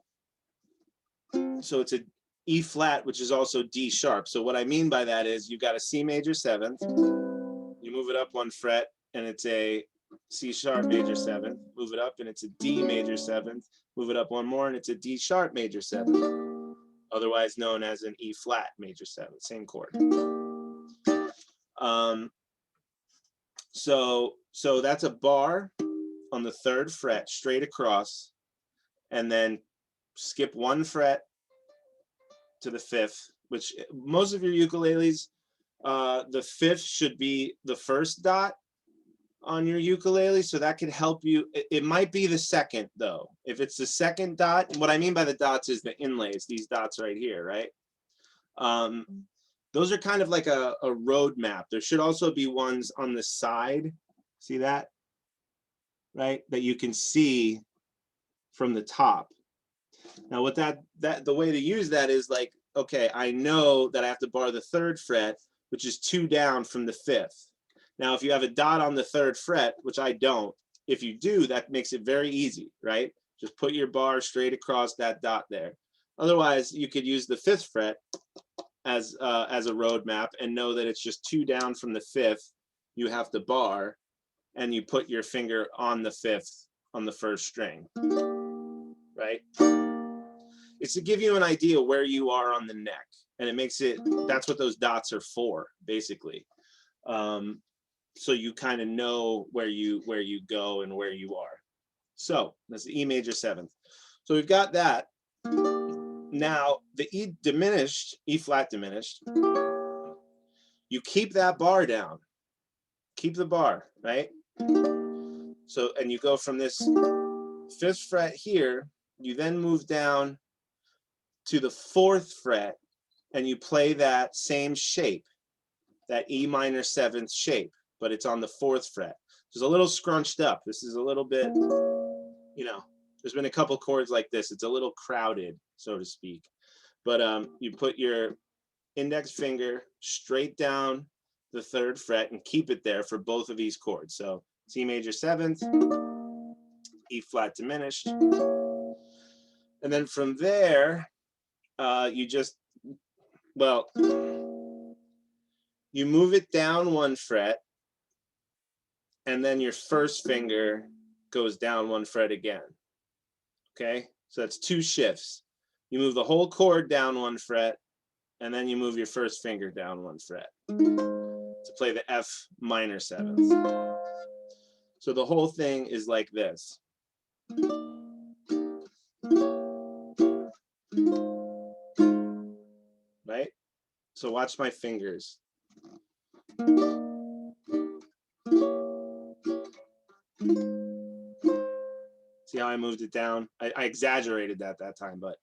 Speaker 1: it's a E flat, which is also D sharp. So what I mean by that is you've got a C major seventh, you move it up 1 fret, and it's a C sharp major seventh, move it up, and it's a D major seventh, move it up 1 more, and it's a D sharp major seventh, otherwise known as an E flat major seventh, same chord. So that's a bar on the 3rd fret straight across, and then skip 1 fret to the 5th, which most of your ukuleles, the 5th should be the first dot on your ukulele, so that could help you. It might be the 2nd though. If it's the 2nd dot, what I mean by the dots is the inlays, these dots right here, right? Those are kind of like a road map. There should also be ones on the side, see that? Right, that you can see from the top. Now what the way to use that is like, okay, I know that I have to bar the 3rd fret, which is 2 down from the 5th. Now, if you have a dot on the 3rd fret, which I don't, if you do, that makes it very easy, right? Just put your bar straight across that dot there. Otherwise, you could use the 5th fret as a road map and know that it's just 2 down from the 5th. You have to bar, and you put your finger on the 5th on the 1st string, right? It's to give you an idea where you are on the neck, and it makes it, that's what those dots are for, basically. So you kind of know where you go and where you are. So that's the E major seventh. So we've got that. Now the E diminished, E flat diminished, you keep that bar down, keep the bar, right? So, and you go from this 5th fret here, you then move down to the 4th fret, and you play that same shape, that E minor 7th shape, but it's on the 4th fret. It's a little scrunched up. This is a little bit, you know, there's been a couple chords like this. It's a little crowded, so to speak. But you put your index finger straight down the 3rd fret and keep it there for both of these chords. So C major 7th, E flat diminished. And then from there, you just, well, you move it down 1 fret, and then your 1st finger goes down 1 fret again. Okay, so that's 2 shifts. You move the whole chord down 1 fret, and then you move your 1st finger down 1 fret to play the F minor 7th. So the whole thing is like this. Right? So watch my fingers. See how I moved it down? I exaggerated that time, but.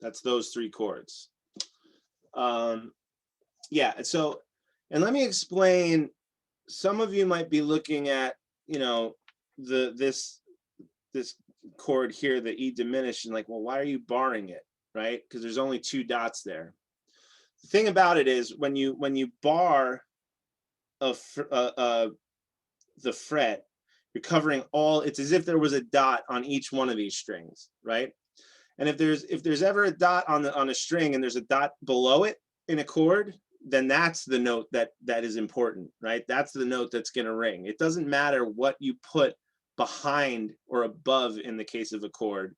Speaker 1: That's those 3 chords. Yeah, so, and let me explain, some of you might be looking at, you know, this chord here, the E diminished, and like, well, why are you barring it, right? Because there's only 2 dots there. The thing about it is when you bar the fret, you're covering all, it's as if there was a dot on each one of these strings, right? And if there's ever a dot on a string and there's a dot below it in a chord, then that's the note that is important, right? That's the note that's going to ring. It doesn't matter what you put behind or above in the case of a chord.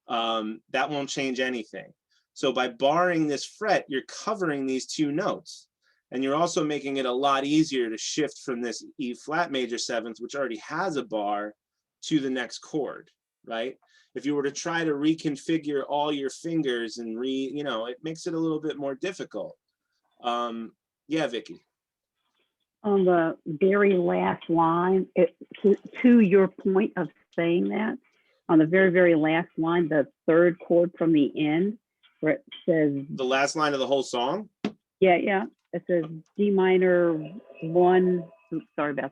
Speaker 1: That won't change anything. So by barring this fret, you're covering these 2 notes. And you're also making it a lot easier to shift from this E flat major 7th, which already has a bar, to the next chord, right? If you were to try to reconfigure all your fingers and you know, it makes it a little bit more difficult. Yeah, Vicky.
Speaker 4: On the very last line, to your point of saying that, on the very, very last line, the 3rd chord from the end, where it says...
Speaker 1: The last line of the whole song?
Speaker 4: Yeah. It says D minor 1. Oops, sorry, Beth.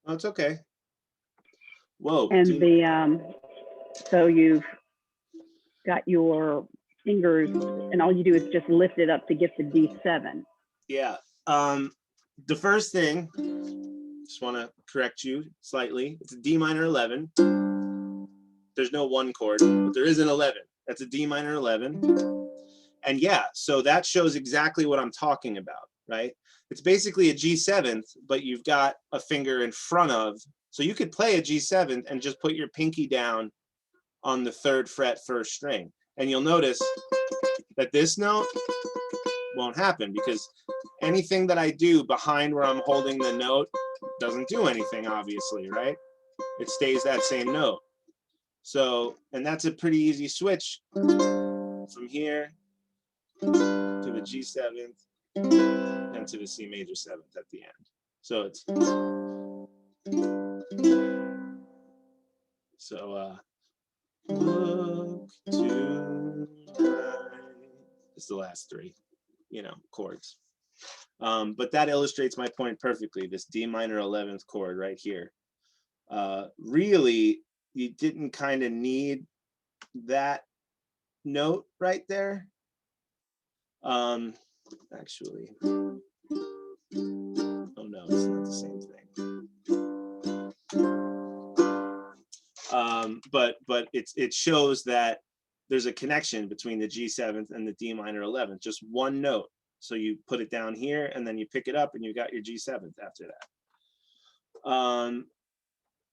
Speaker 1: Oh, it's okay. Whoa.
Speaker 4: And so you've got your fingers, and all you do is just lift it up to get the D7.
Speaker 1: Yeah. The first thing, just want to correct you slightly. It's a D minor 11. There's no 1 chord, but there is an 11. That's a D minor 11. And yeah, so that shows exactly what I'm talking about, right? It's basically a G7th, but you've got a finger in front of, so you could play a G7th and just put your pinky down on the 3rd fret 1st string. And you'll notice that this note won't happen because anything that I do behind where I'm holding the note doesn't do anything, obviously, right? It stays that same note. So, and that's a pretty easy switch from here to the G7th and to the C major 7th at the end. So it's look to right. It's the last 3, you know, chords. But that illustrates my point perfectly. This D minor 11th chord right here. Really, you didn't kind of need that note right there. Actually, oh no, it's not the same thing. But it shows that there's a connection between the G7th and the D minor 11th, just 1 note. So you put it down here and then you pick it up and you got your G7th after that.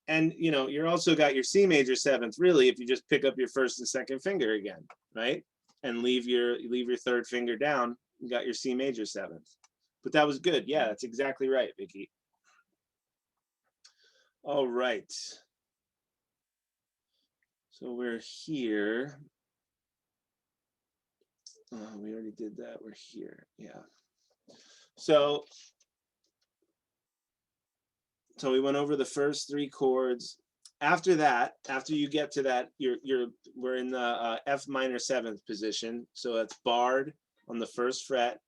Speaker 1: And you know, you're also got your C major 7th really if you just pick up your 1st and 2nd finger again, right? And leave your 3rd finger down, you got your C major 7th. But that was good. Yeah, that's exactly right, Vicky. All right. So we're here. We already did that. We're here. Yeah. So we went over the first 3 chords. After that, after you get to that, we're in the F minor 7th position. So that's barred on the 1st fret,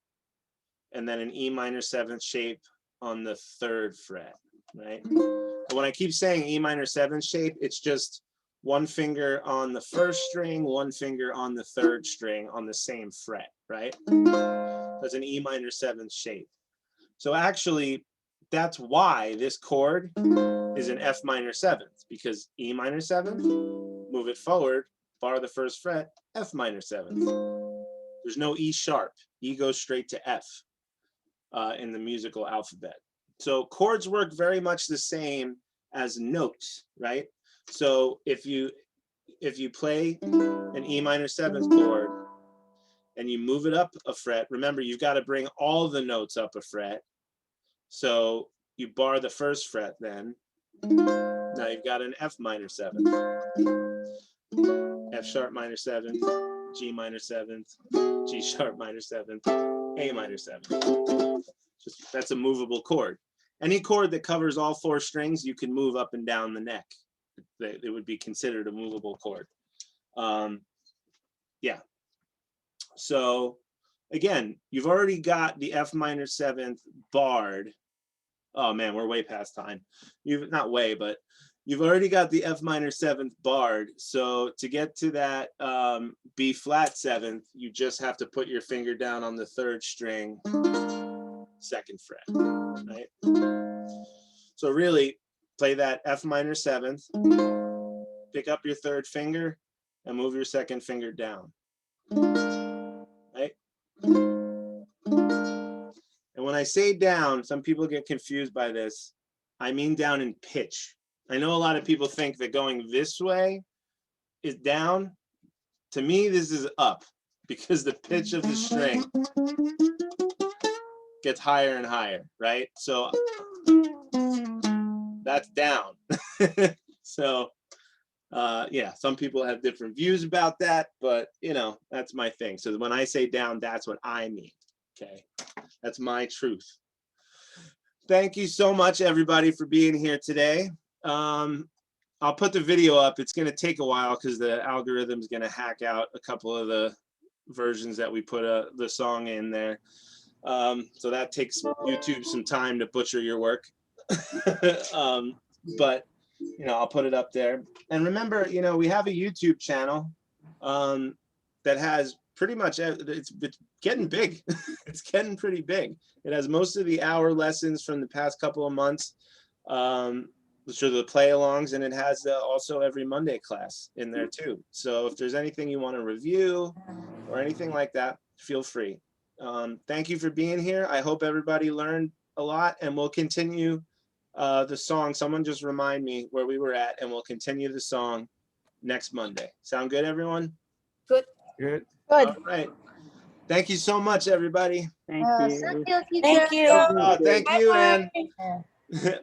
Speaker 1: and then an E minor 7th shape on the 3rd fret, right? But when I keep saying E minor 7th shape, it's just one finger on the first string, one finger on the third string on the same fret, right? That's an E minor 7th shape. So actually, that's why this chord is an F minor 7th, because E minor 7th, move it forward, bar the first fret, F minor 7th. There's no E sharp. E goes straight to F in the musical alphabet. So chords work very much the same as notes, right? So if you play an E minor 7th chord and you move it up a fret, remember you've got to bring all the notes up a fret. So you bar the first fret then. Now you've got an F minor 7th, F sharp minor 7th, G minor 7th, G sharp minor 7th, A minor 7th. That's a movable chord. Any chord that covers all 4 strings, you can move up and down the neck. It would be considered a movable chord. Yeah. So again, you've already got the F minor 7th barred. Oh man, we're way past time. Not way, but you've already got the F minor 7th barred. So to get to that B flat 7th, you just have to put your finger down on the 3rd string, 2nd fret, right? So really play that F minor 7th, pick up your 3rd finger and move your 2nd finger down, right? And when I say down, some people get confused by this. I mean down in pitch. I know a lot of people think that going this way is down. To me, this is up because the pitch of the string gets higher and higher, right? So that's down. So yeah, some people have different views about that, but you know, that's my thing. So when I say down, that's what I mean. Okay, that's my truth. Thank you so much, everybody, for being here today. I'll put the video up. It's going to take a while because the algorithm's going to hack out a couple of the versions that we put the song in there. So that takes YouTube some time to butcher your work. But you know, I'll put it up there. And remember, you know, we have a YouTube channel that has pretty much, it's getting big. It's getting pretty big. It has most of the hour lessons from the past couple of months, which are the play-alongs, and it has also every Monday class in there too. So if there's anything you want to review or anything like that, feel free. Thank you for being here. I hope everybody learned a lot, and we'll continue the song. Someone just remind me where we were at, and we'll continue the song next Monday. Sound good, everyone?
Speaker 3: Good.
Speaker 1: Good.
Speaker 6: Good.
Speaker 1: All right. Thank you so much, everybody.
Speaker 4: Thank you.
Speaker 6: Thank you.
Speaker 1: Thank you, Ann.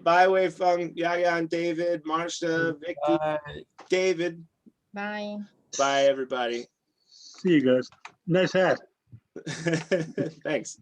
Speaker 1: Bye, Wei Feng, Yaya, and David, Marsha, Vicky, David.
Speaker 6: Bye.
Speaker 1: Bye, everybody.
Speaker 2: See you guys. Nice hat.
Speaker 1: Thanks.